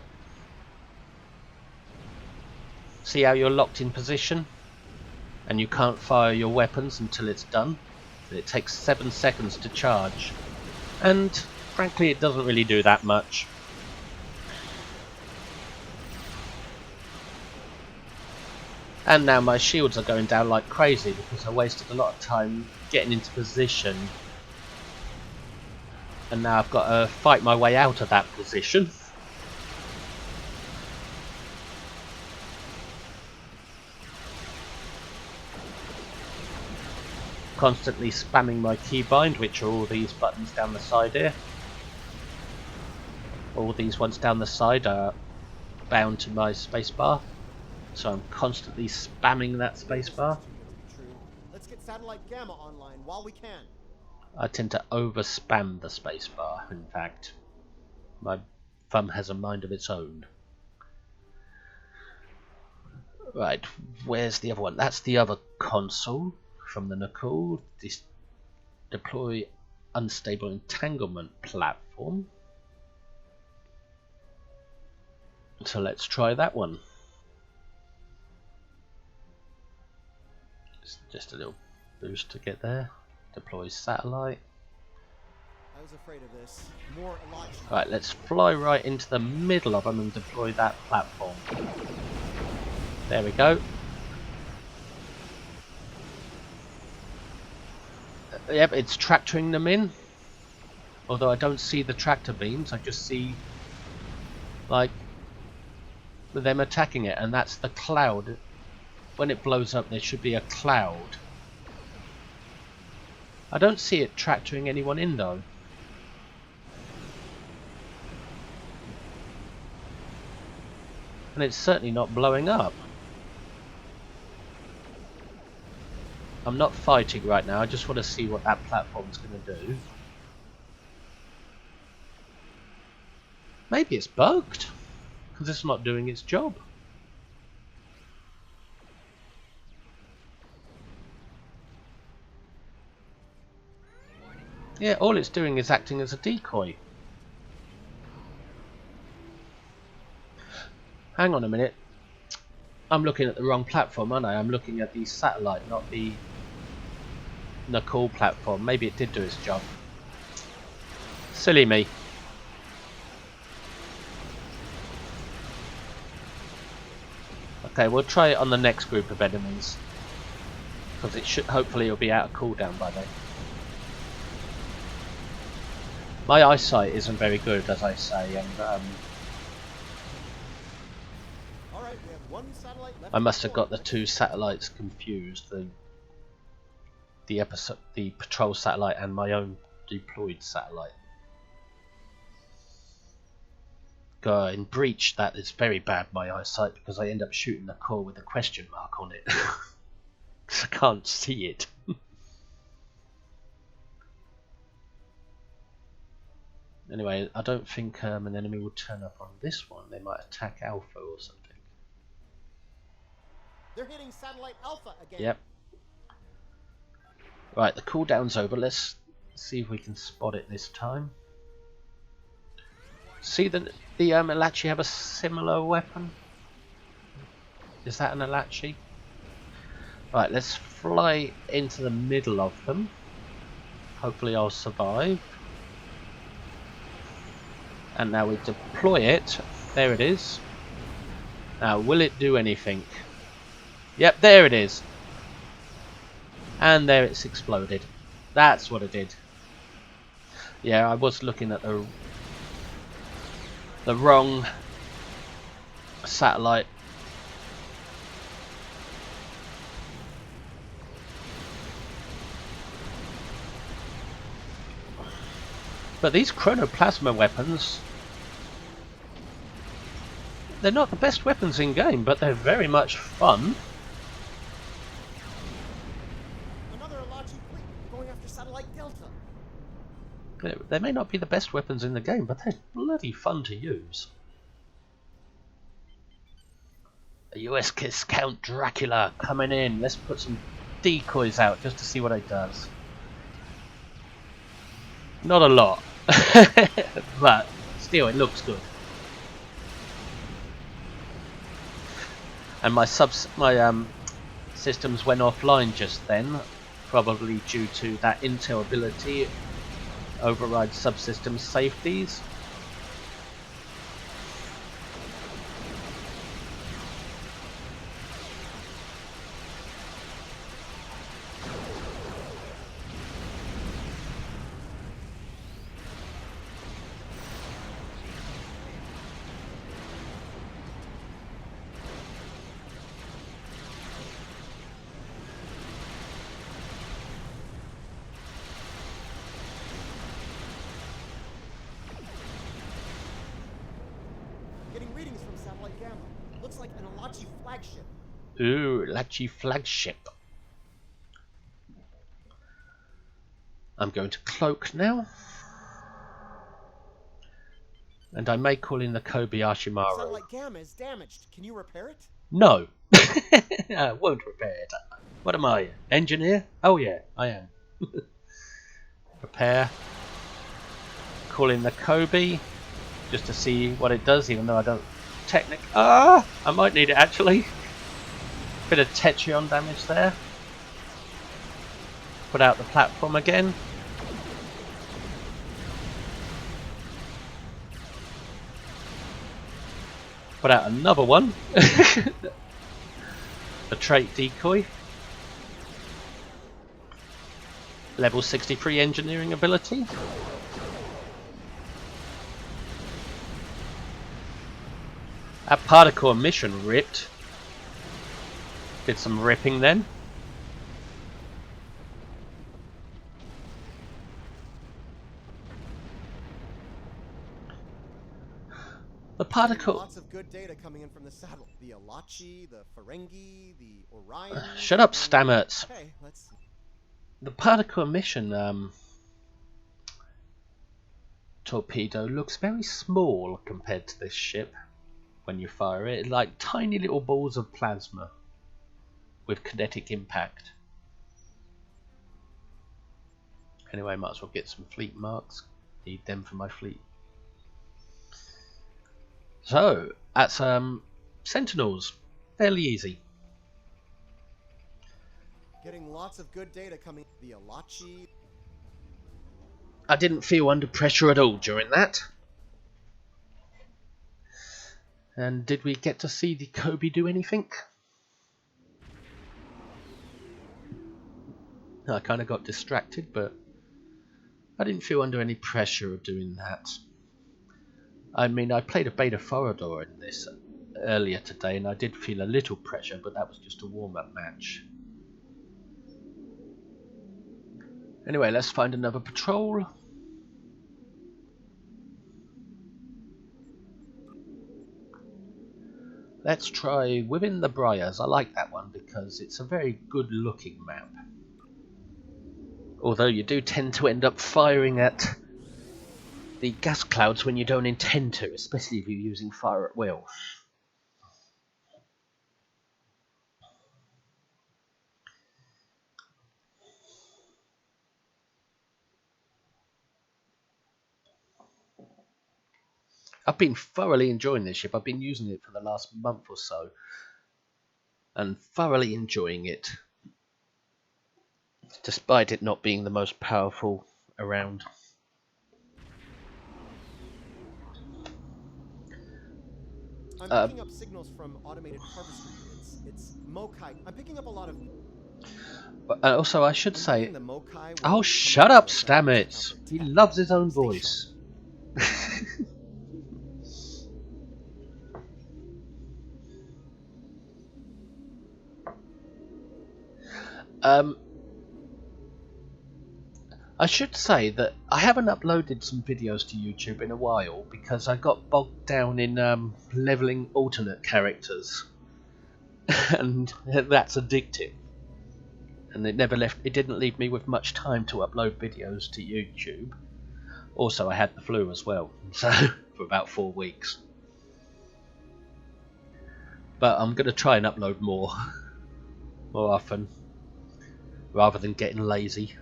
See how you're locked in position? And you can't fire your weapons until it's done. It takes 7 seconds to charge. And frankly it doesn't really do that much. And now my shields are going down like crazy because I wasted a lot of time getting into position. And now I've got to fight my way out of that position. Constantly spamming my keybind, which are all these buttons down the side here. All these ones down the side are bound to my spacebar, so I'm constantly spamming that spacebar. Let's get satellite Gamma online while we can. I tend to over spam the spacebar, in fact. My thumb has a mind of its own. Right, where's the other one? That's the other console from the Nicole. Deploy unstable entanglement platform. So let's try that one. Just a little boost to get there. Deploy satellite. I was afraid of this. More launch. Right, let's fly right into the middle of them and deploy that platform. There we go. Yep, it's tractoring them in. Although I don't see the tractor beams, I just see like them attacking it, and that's the cloud. When it blows up, there should be a cloud. I don't see it tractoring anyone in though. And it's certainly not blowing up. I'm not fighting right now, I just want to see what that platform's going to do. Maybe it's bugged, because it's not doing its job. Yeah, all it's doing is acting as a decoy. Hang on a minute. I'm looking at the wrong platform, aren't I? I'm looking at the satellite, not the Nicole platform. Maybe it did do its job. Silly me. Okay, we'll try it on the next group of enemies, because it should, hopefully it'll be out of cooldown by then. My eyesight isn't very good, as I say, and All right, we have one satellite left. I must have got the two satellites confused, the patrol satellite and my own deployed satellite. In Breach, that is very bad, my eyesight, because I end up shooting the core with a question mark on it. I can't see it. Anyway, I don't think an enemy will turn up on this one. They might attack Alpha or something. They're hitting satellite Alpha again. Yep. Right, the cooldown's over. Let's see if we can spot it this time. See the Alachi have a similar weapon? Is that an Alachi? Right, let's fly into the middle of them. Hopefully I'll survive. And now we deploy it. There it is. Now, will it do anything? Yep, there it is. And there it's exploded. That's what it did. Yeah, I was looking at the wrong satellite. But these Chronoplasma weapons, they're not the best weapons in game, but they're very much fun. Another Alachi fleet going after satellite Delta. They may not be the best weapons in the game, but they're bloody fun to use. A USS Count Dracula coming in. Let's put some decoys out just to see what it does. Not a lot, but still it looks good. And my systems went offline just then, probably due to that Intel ability override subsystem safeties. Gamma. Looks like an Alachi flagship. Ooh, Lachi flagship. I'm going to cloak now. And I may call in the Kobayashimaru. Satellite Gamma is damaged. Can you repair it? No. I won't repair it. What am I? Engineer? Oh yeah, I am. Repair. Call in the Kobe. Just to see what it does, even though I don't... I might need it actually. Bit of Tetrion damage there. Put out the platform again. Put out another one. A trait decoy. Level 63 engineering ability. That particle emission ripped. Did some ripping then. The particle... Lots of good data coming in from the satellite. The Alachi, the Ferengi, the Orion... Shut up, Stamets. Okay, let's see. The particle emission torpedo looks very small compared to this ship when you fire it. It's like tiny little balls of plasma with kinetic impact. Anyway, might as well get some fleet marks. Need them for my fleet. So, that's Sentinels. Fairly easy. Getting lots of good data coming. The Alachi... I didn't feel under pressure at all during that. And did we get to see the Kobe do anything? I kind of got distracted, but I didn't feel under any pressure of doing that. I mean, I played a Beta Forador in this earlier today, and I did feel a little pressure, but that was just a warm-up match. Anyway, let's find another patrol. Let's try Within the Briars. I like that one because it's a very good looking map. Although you do tend to end up firing at the gas clouds when you don't intend to, especially if you're using fire at will. I've been thoroughly enjoying this ship. I've been using it for the last month or so and thoroughly enjoying it, despite it not being the most powerful around. I'm picking up signals from automated harvester units. It's Mokai. I'm picking up a lot of... But also, I should say... the Mokai Oh, shut up, Stamets! He loves his own voice. I should say that I haven't uploaded some videos to YouTube in a while because I got bogged down in leveling alternate characters, and that's addictive. And it didn't leave me with much time to upload videos to YouTube. Also, I had the flu as well, so for about 4 weeks. But I'm going to try and upload more often, rather than getting lazy.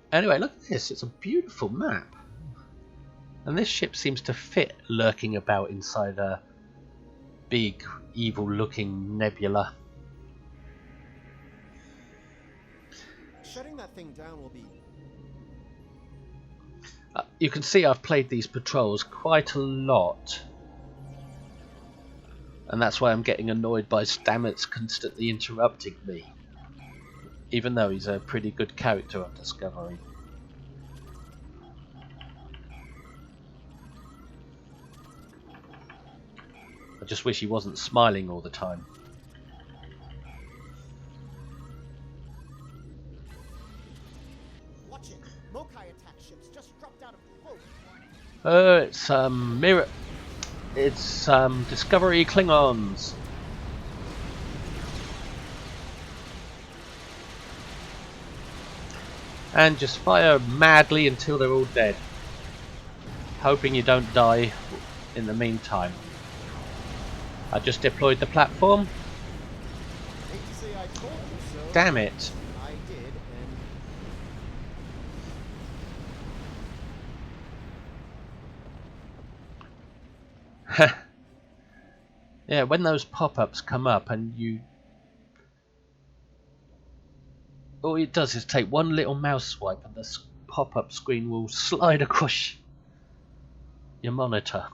Anyway, look at this, it's a beautiful map. And this ship seems to fit lurking about inside a big, evil looking nebula. Shutting that thing down will be... You can see I've played these patrols quite a lot. And that's why I'm getting annoyed by Stamets constantly interrupting me. Even though he's a pretty good character on Discovery. I just wish he wasn't smiling all the time. Watch it. Mokai attack ships just dropped out of quote. It's mirror. It's Discovery Klingons. And just fire madly until they're all dead, hoping you don't die in the meantime. I just deployed the platform. Hate to say I told you so. Damn it. I did, and Yeah, when those pop-ups come up and you... all it does is take one little mouse swipe and the pop-up screen will slide across your monitor.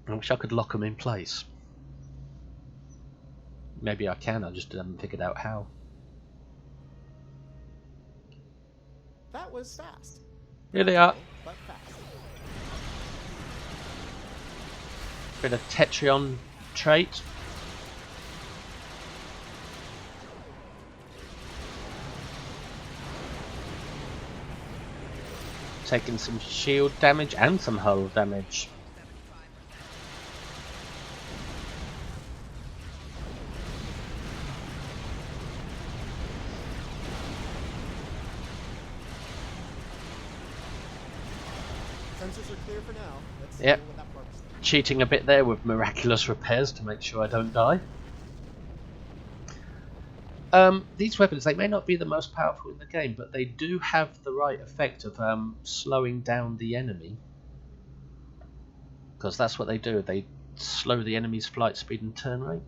I wish I could lock them in place. Maybe I can, I just haven't figured out how. that was fast. Here they are. But fast. Bit of Tetrion trait. Taking some shield damage and some hull damage. Sensors are clear for now. Let's Yep. deal with that first. Cheating a bit there with miraculous repairs to make sure I don't die. These weapons, they may not be the most powerful in the game, but they do have the right effect of slowing down the enemy. Because that's what they do, they slow the enemy's flight speed and turn rate.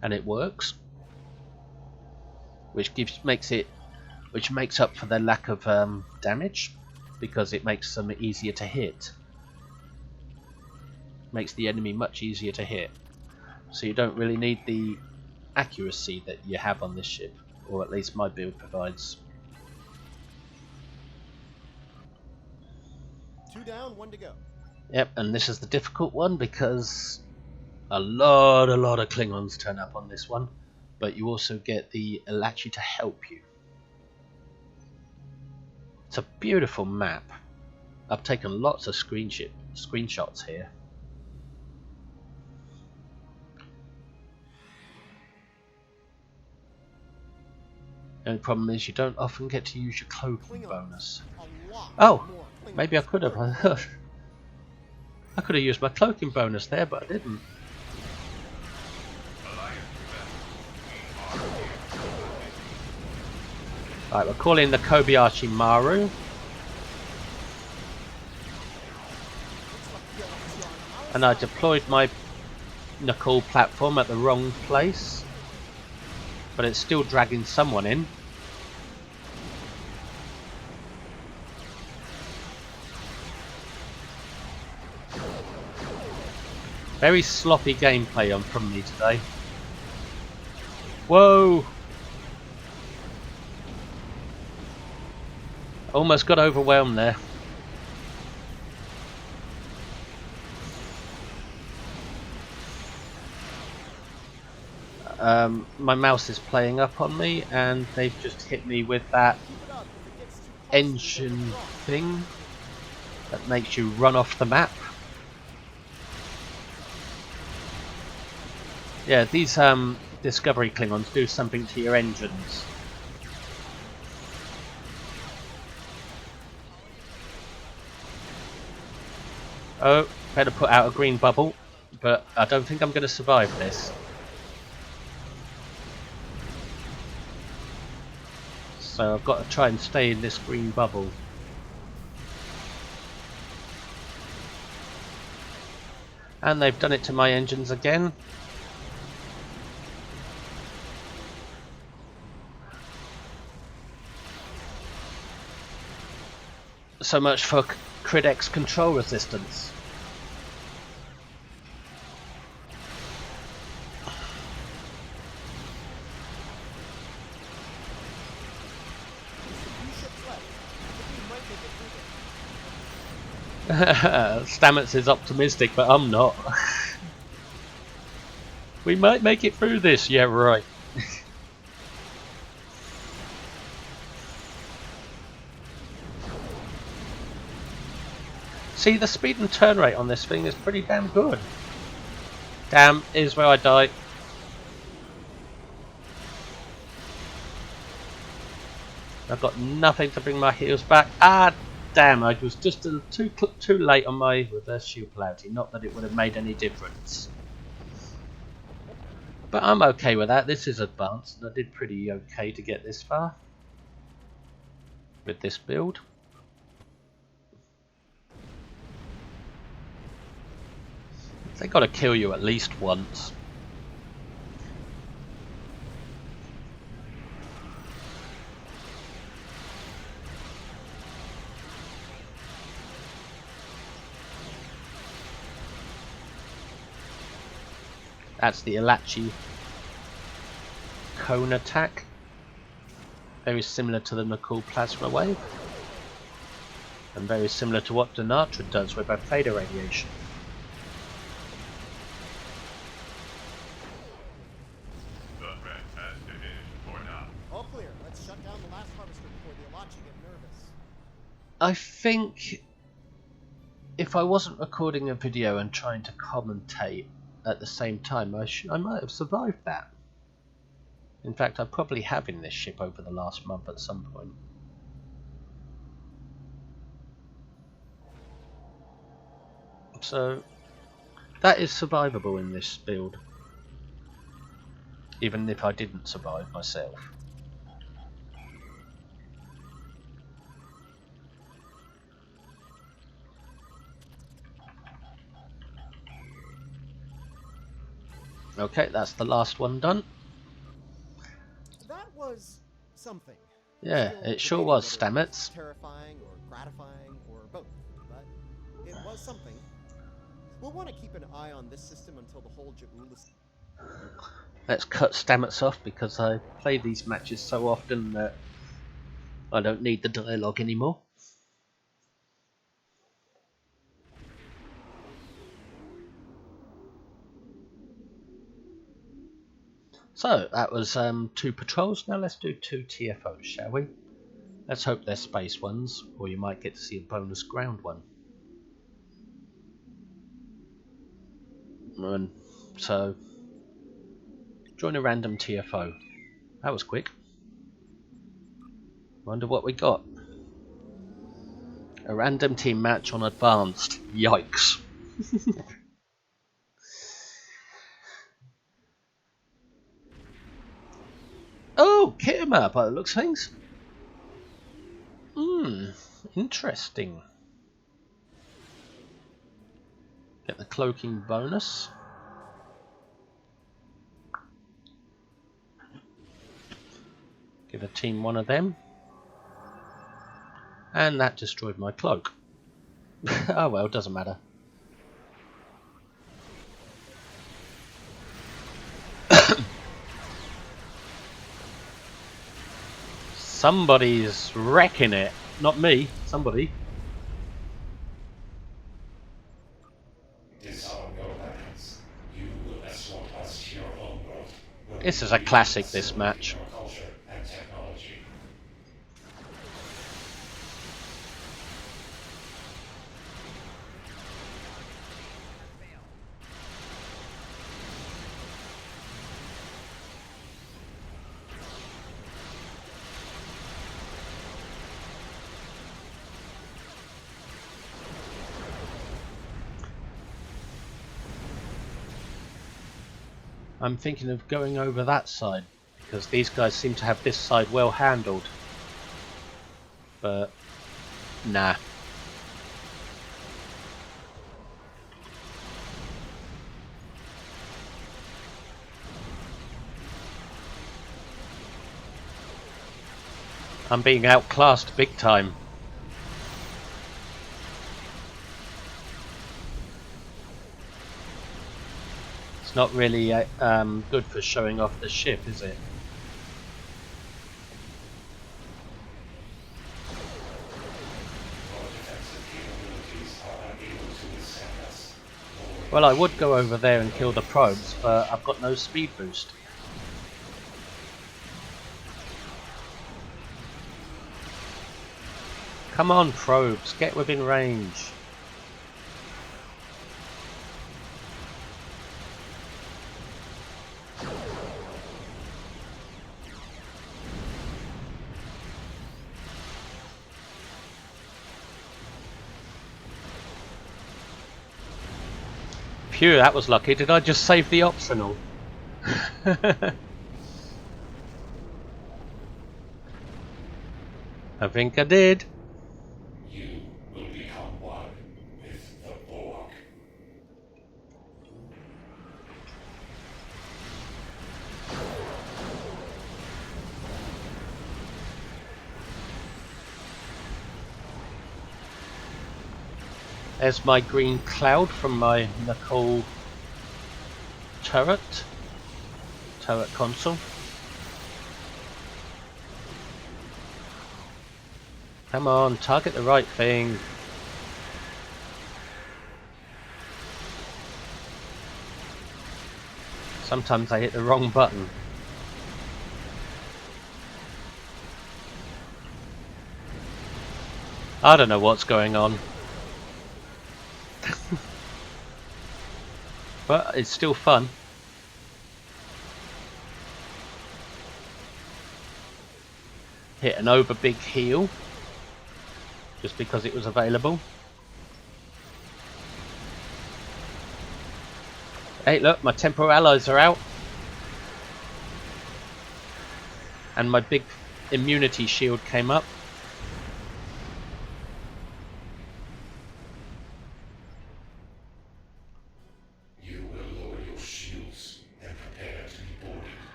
And it works. Which makes up for their lack of damage, because it makes them easier to hit. Makes the enemy much easier to hit. So you don't really need the accuracy that you have on this ship, or at least my build provides. 2 down, 1 to go. Yep, and this is the difficult one because a lot of Klingons turn up on this one, but you also get the Alachi to help you. It's a beautiful map. I've taken lots of screenshots here. The only problem is you don't often get to use your cloaking bonus. A lot Oh, more Klingons. maybe I could have. I could have used my cloaking bonus there, but I didn't. Right, we're calling the Kobayashi Maru. And I deployed my knuckle platform at the wrong place. But it's still dragging someone in. Very sloppy gameplay from me today. Whoa! Almost got overwhelmed there. My mouse is playing up on me, and they've just hit me with that engine thing that makes you run off the map. Yeah, these Discovery Klingons do something to your engines. Oh, better put out a green bubble, but I don't think I'm going to survive this. So I've got to try and stay in this green bubble. And they've done it to my engines again. So much for Cridx control resistance. Stamets is optimistic, but I'm not. We might make it through this, yeah, right. See, the speed and turn rate on this thing is pretty damn good. Damn, is where I die. I've got nothing to bring my heels back. Ah, damn, I was just too late on my reverse shield polarity. Not that it would have made any difference. But I'm okay with that. This is advanced, and I did pretty okay to get this far with this build. They got to kill you at least once. That's the Acheros cone attack. Very similar to the Chronoplasma wave. And very similar to what Denatra does with her theta radiation. All clear. Let's shut down the last harvester before the Alachi get nervous. I think if I wasn't recording a video and trying to commentate at the same time, I might have survived that. In fact, I probably have in this ship over the last month at some point. So that is survivable in this build, even if I didn't survive myself. Okay, that's the last one done. That was something. Yeah, Still it sure debating was, whether it Stamets. Terrifying or gratifying or both, but it was something. We'll want to keep an eye on this system until the whole Ja'ula. Let's cut Stamets off because I play these matches so often that I don't need the dialogue anymore. So that was 2 patrols. Now let's do 2 TFOs, shall we? Let's hope they're space ones, or you might get to see a bonus ground one. And so join a random TFO. That was quick. Wonder what we got. A random team match on advanced. Yikes. Oh, kit 'em up by the looks of things. Interesting. Get the cloaking bonus. Give a team one of them. And that destroyed my cloak. Oh well, doesn't matter. Somebody's wrecking it. Not me, somebody. This is a classic, this match. I'm thinking of going over that side, because these guys seem to have this side well handled. But, nah. I'm being outclassed big time. It's not really good for showing off the ship, is it? Well, I would go over there and kill the probes, but I've got no speed boost. Come on, probes, get within range. Phew, that was lucky. Did I just save the optional? I think I did. You will become one with the Borg. There's my green cloud from my Nicole turret console. Come on, target the right thing. Sometimes I hit the wrong button. I don't know what's going on. But it's still fun. Hit an over big heal just because it was available. Hey look, my temporal allies are out. And my big immunity shield came up.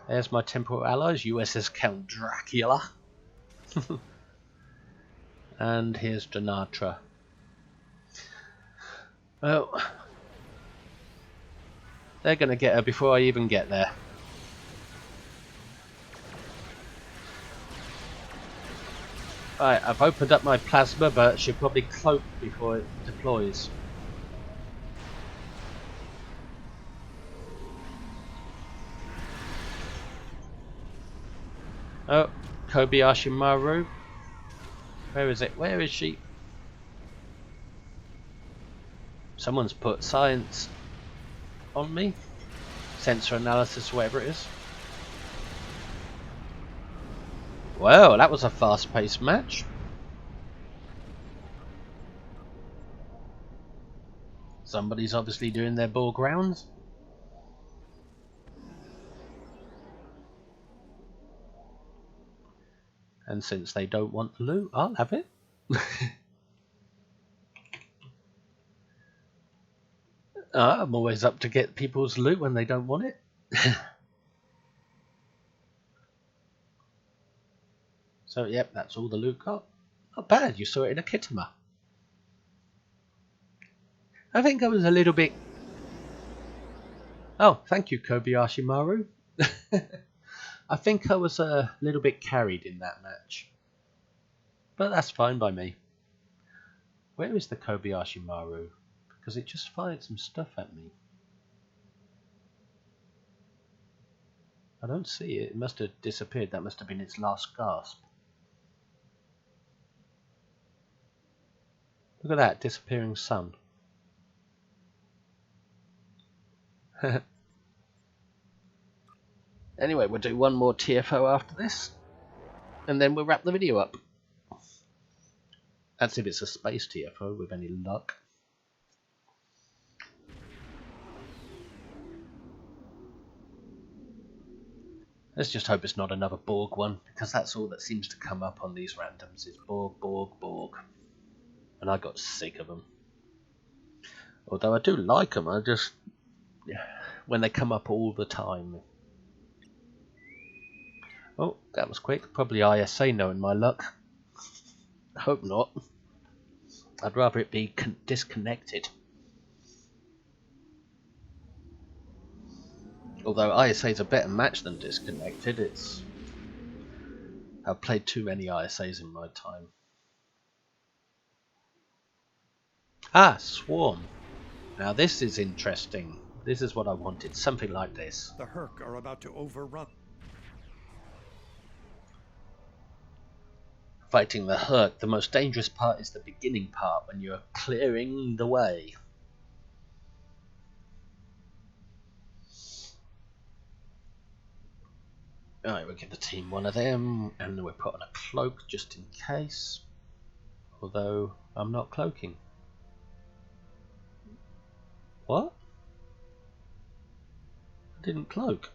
There's my temporal allies, USS Count Dracula. And here's Janatra. Well, they're going to get her before I even get there. Right, I've opened up my plasma, but she'll probably cloak before it deploys. Oh, Kobayashi Maru. Where is it? Where is she? Someone's put science on me. Sensor analysis, whatever it is. Well, that was a fast-paced match. Somebody's obviously doing their Borg rounds. And since they don't want the loot, I'll have it. I'm always up to get people's loot when they don't want it. So, yep, that's all the loot got. Not bad, you saw it in a Kittima. I think I was a little bit... Oh, thank you, Kobayashi Maru. I think I was a little bit carried in that match. But that's fine by me. Where is the Kobayashi Maru? Because it just fired some stuff at me. I don't see it. It must have disappeared. That must have been its last gasp. Look at that, disappearing sun. Anyway, we'll do one more TFO after this, and then we'll wrap the video up. That's if it's a space TFO with any luck. Let's just hope it's not another Borg one, because that's all that seems to come up on these randoms is Borg, Borg, Borg. And I got sick of them. Although I do like them, I just... when they come up all the time. Oh, that was quick. Probably ISA knowing my luck. I hope not. I'd rather it be disconnected. Although ISA is a better match than disconnected, it's... I've played too many ISAs in my time. Ah, Swarm. Now this is interesting. This is what I wanted, something like this. The Herc are about to overrun. Fighting the Herc, the most dangerous part is the beginning part when you're clearing the way. Alright, we'll give the team one of them, and then we'll put on a cloak just in case. Although, I'm not cloaking. What? I didn't cloak.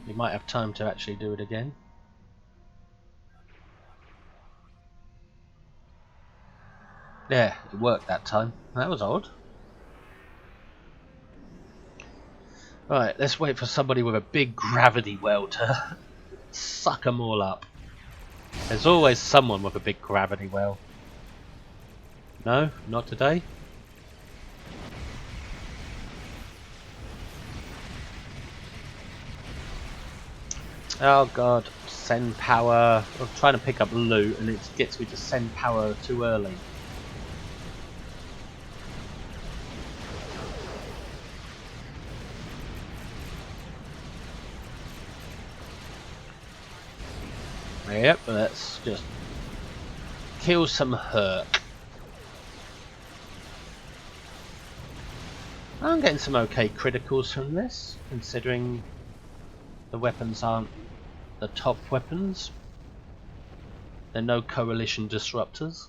We might have time to actually do it again. Yeah, it worked that time. That was odd. Right, let's wait for somebody with a big gravity well to suck them all up. There's always someone with a big gravity well. No, not today. Oh god, send power. I'm trying to pick up loot and it gets me to send power too early. Yep, let's just kill some Herc. I'm getting some okay criticals from this, considering the weapons aren't the top weapons. They're no coalition disruptors.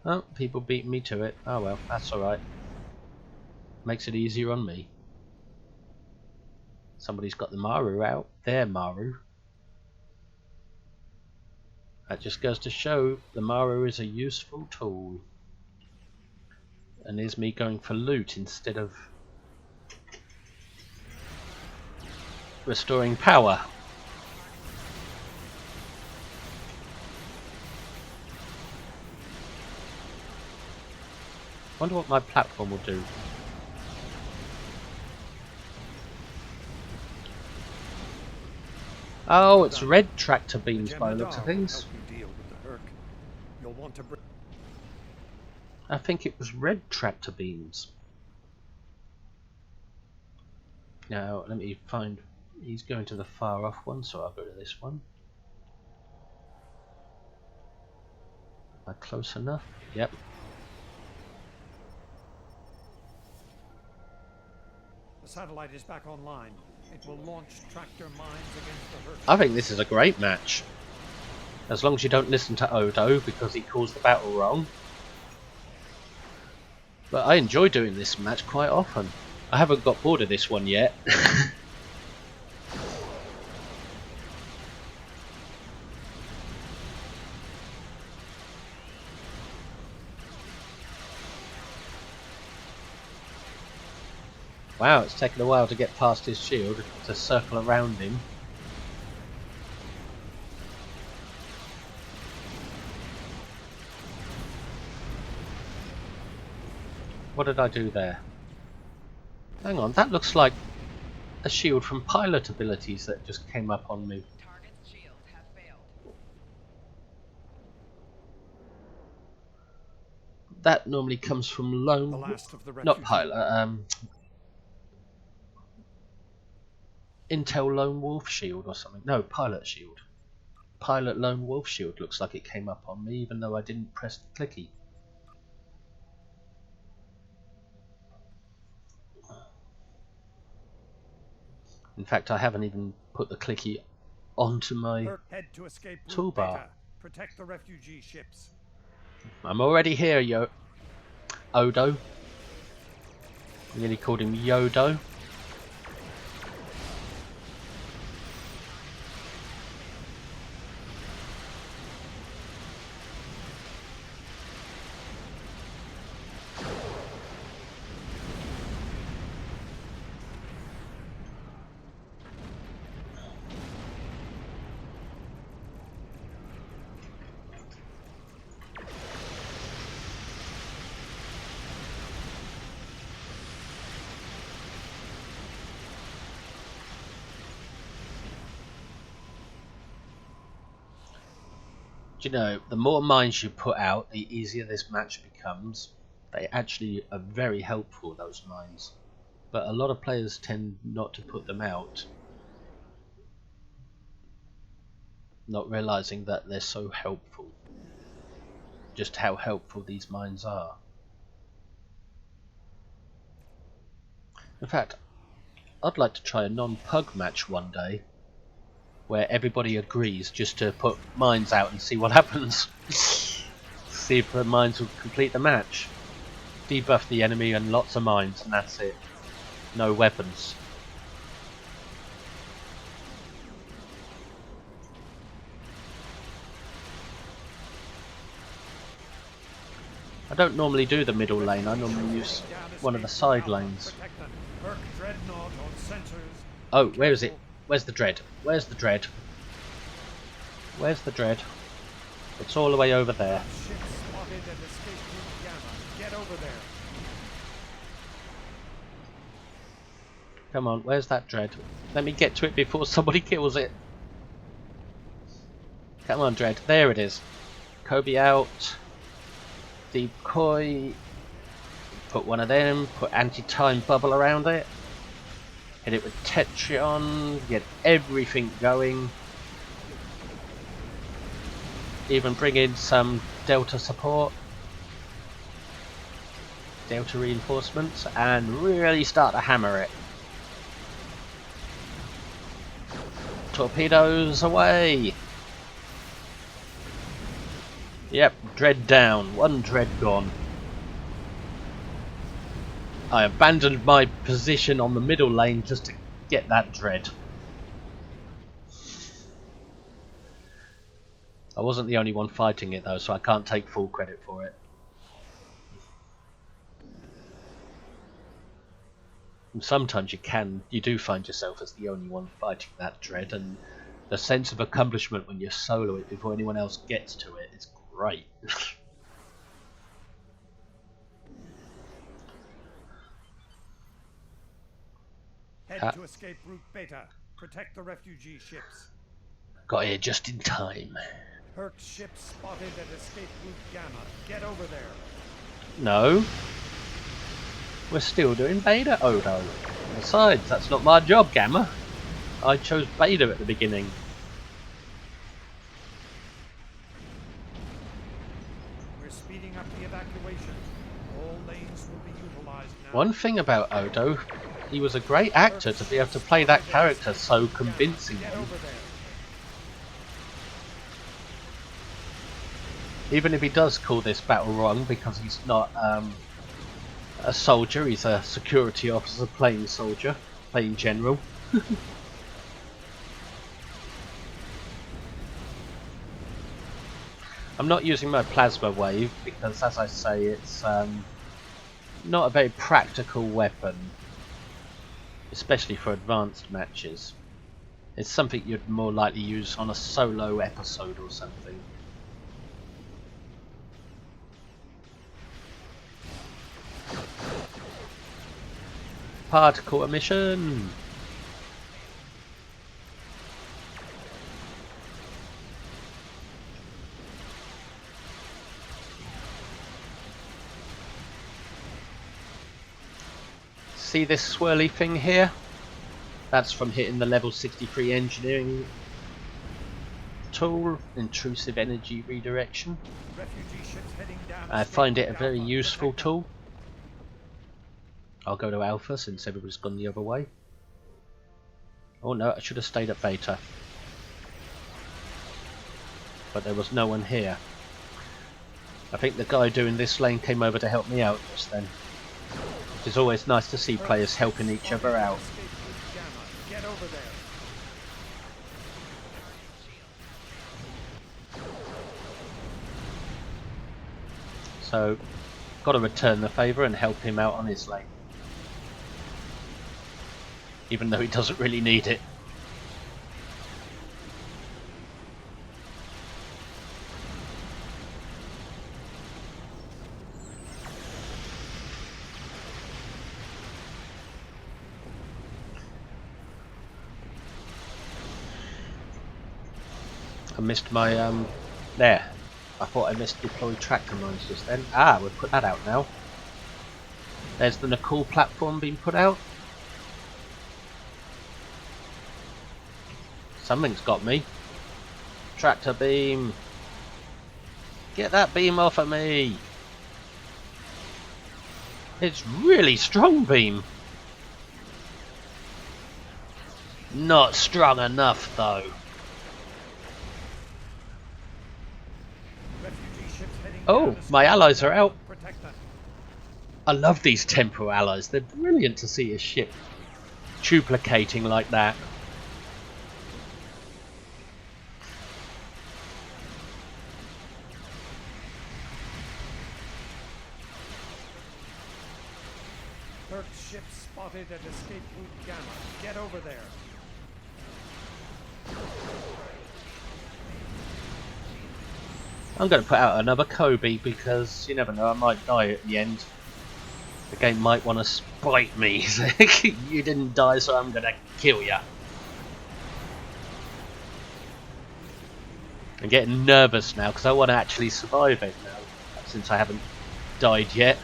Oh, people beat me to it. Oh well, that's alright. Makes it easier on me. Somebody's got the Maru out. Their Maru. That just goes to show the Maru is a useful tool. And is me going for loot instead of restoring power. Wonder what my platform will do. Oh, it's red tractor beams by the looks of things. You'll want to I think it was red tractor beams. Now, let me find... He's going to the far off one, so I'll go to this one. Am I close enough? Yep. The satellite is back online. It will launch tractor mines against the Herc. I think this is a great match. As long as you don't listen to Odo, because he calls the battle wrong. But I enjoy doing this match quite often. I haven't got bored of this one yet. Wow, it's taken a while to get past his shield, to circle around him. What did I do there? Hang on, that looks like a shield from pilot abilities that just came up on me. Target's shields have failed. That normally comes from The lone... last of the Not refugee- pilot, Intel Lone Wolf Shield or something. No, Pilot Shield. Pilot Lone Wolf Shield looks like it came up on me even though I didn't press the clicky. In fact, I haven't even put the clicky onto my Herc, head to escape route toolbar. Beta. Protect the refugee ships. I'm already here, Odo. I nearly called him Yodo. You know, the more mines you put out, the easier this match becomes. They actually are very helpful, those mines. But a lot of players tend not to put them out, not realizing that they're so helpful. Just how helpful these mines are. In fact, I'd like to try a non-pug match one day. where everybody agrees just to put mines out and see what happens. See if the mines will complete the match. Debuff the enemy and lots of mines, and that's it. No weapons. I don't normally do the middle lane, I normally use one of the side lanes. Oh, where is it? Where's the dread? Where's the dread? Where's the dread? It's all the way over there. Come on, where's that dread? Let me get to it before somebody kills it. Come on, dread. There it is. Kobe out. Decoy. Put one of them. Put anti-time bubble around it. Hit it with Tetrion. Get everything going. Even bring in some Delta support. Delta reinforcements. And really start to hammer it. Torpedoes away! Yep, dread down. One dread gone. I abandoned my position on the middle lane just to get that dread. I wasn't the only one fighting it though, so I can't take full credit for it. And sometimes you do find yourself as the only one fighting that dread, and the sense of accomplishment when you solo it before anyone else gets to it is great. Head to escape route Beta. Protect the refugee ships. Got here just in time. Herc's ship spotted at escape route Gamma. Get over there. No. We're still doing Beta, Odo. Besides, that's not my job, Gamma. I chose Beta at the beginning. We're speeding up the evacuation. All lanes will be utilized now. One thing about Odo, he was a great actor to be able to play that character so convincingly. Even if he does call this battle wrong because he's not a soldier, he's a security officer playing soldier, playing general. I'm not using my plasma wave because, as I say, it's not a very practical weapon, especially for advanced matches. It's something you'd more likely use on a solo episode or something. Particle emission! See this swirly thing here? That's from hitting the level 63 engineering tool, intrusive energy redirection. I find it a very useful tool. I'll go to Alpha since everybody's gone the other way. Oh no, I should have stayed at Beta. But there was no one here. I think the guy doing this lane came over to help me out just then. It's always nice to see players helping each other out. Get over there. So, got to return the favour and help him out on his lane. Even though he doesn't really need it. I missed my there. I thought I missed deploy tractor mines just then. Ah, we've put that out now. There's the Nicole platform being put out. Something's got me. Tractor beam. Get that beam off of me. It's really strong beam. Not strong enough though. ships heading Oh, down to my scout allies the are out. and protect them. I love these temporal allies. They're brilliant to see a ship duplicating like that. Third ship spotted at escape route Gamma. Get over there. I'm going to put out another Kobe because you never know, I might die at the end. The game might want to spite me. You didn't die, so I'm going to kill you. I'm getting nervous now because I want to actually survive it now, since I haven't died yet.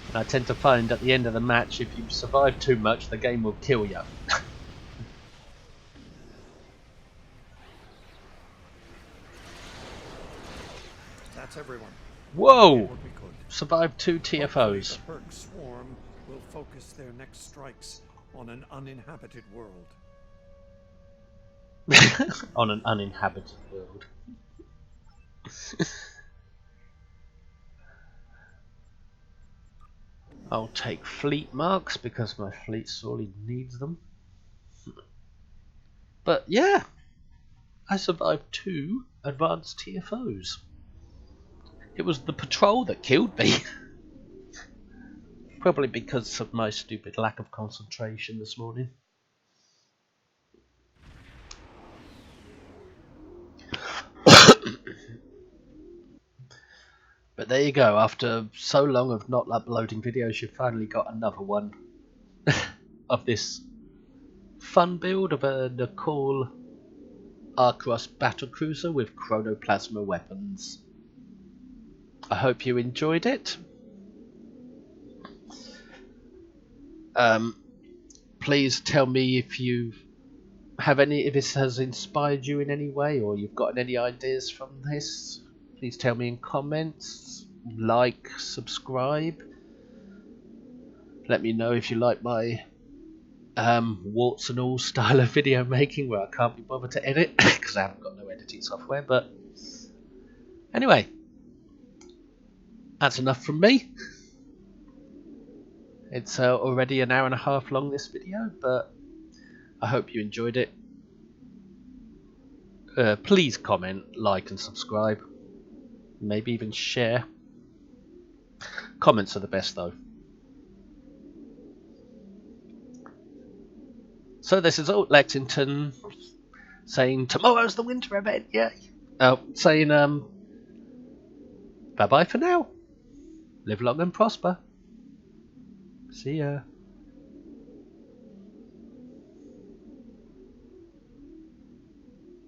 And I tend to find at the end of the match, if you survive too much, the game will kill you. That's everyone. Whoa! Did what we could. Survived 2 Hopefully TFOs. the Herc swarm will focus their next strikes on an uninhabited world. On an uninhabited world. I'll take fleet marks because my fleet sorely needs them. But yeah, I survived 2 advanced TFOs. It was the patrol that killed me. Probably because of my stupid lack of concentration this morning. But there you go, after so long of not uploading videos, you've finally got another one of this fun build of a cool Acheros Battlecruiser with Chronoplasma weapons. I hope you enjoyed it. Please tell me if you have if this has inspired you in any way, or you've gotten any ideas from this. Please tell me in comments. Like, subscribe. Let me know if you like my warts and all style of video making where I can't be bothered to edit because I haven't got no editing software. But anyway, that's enough from me. It's already an hour and a half long, this video, but I hope you enjoyed it. Please comment, like and subscribe. Maybe even share. Comments are the best though. So this is Alt Lexington saying tomorrow's the winter event, yay! Saying bye bye for now. Live long and prosper. See ya.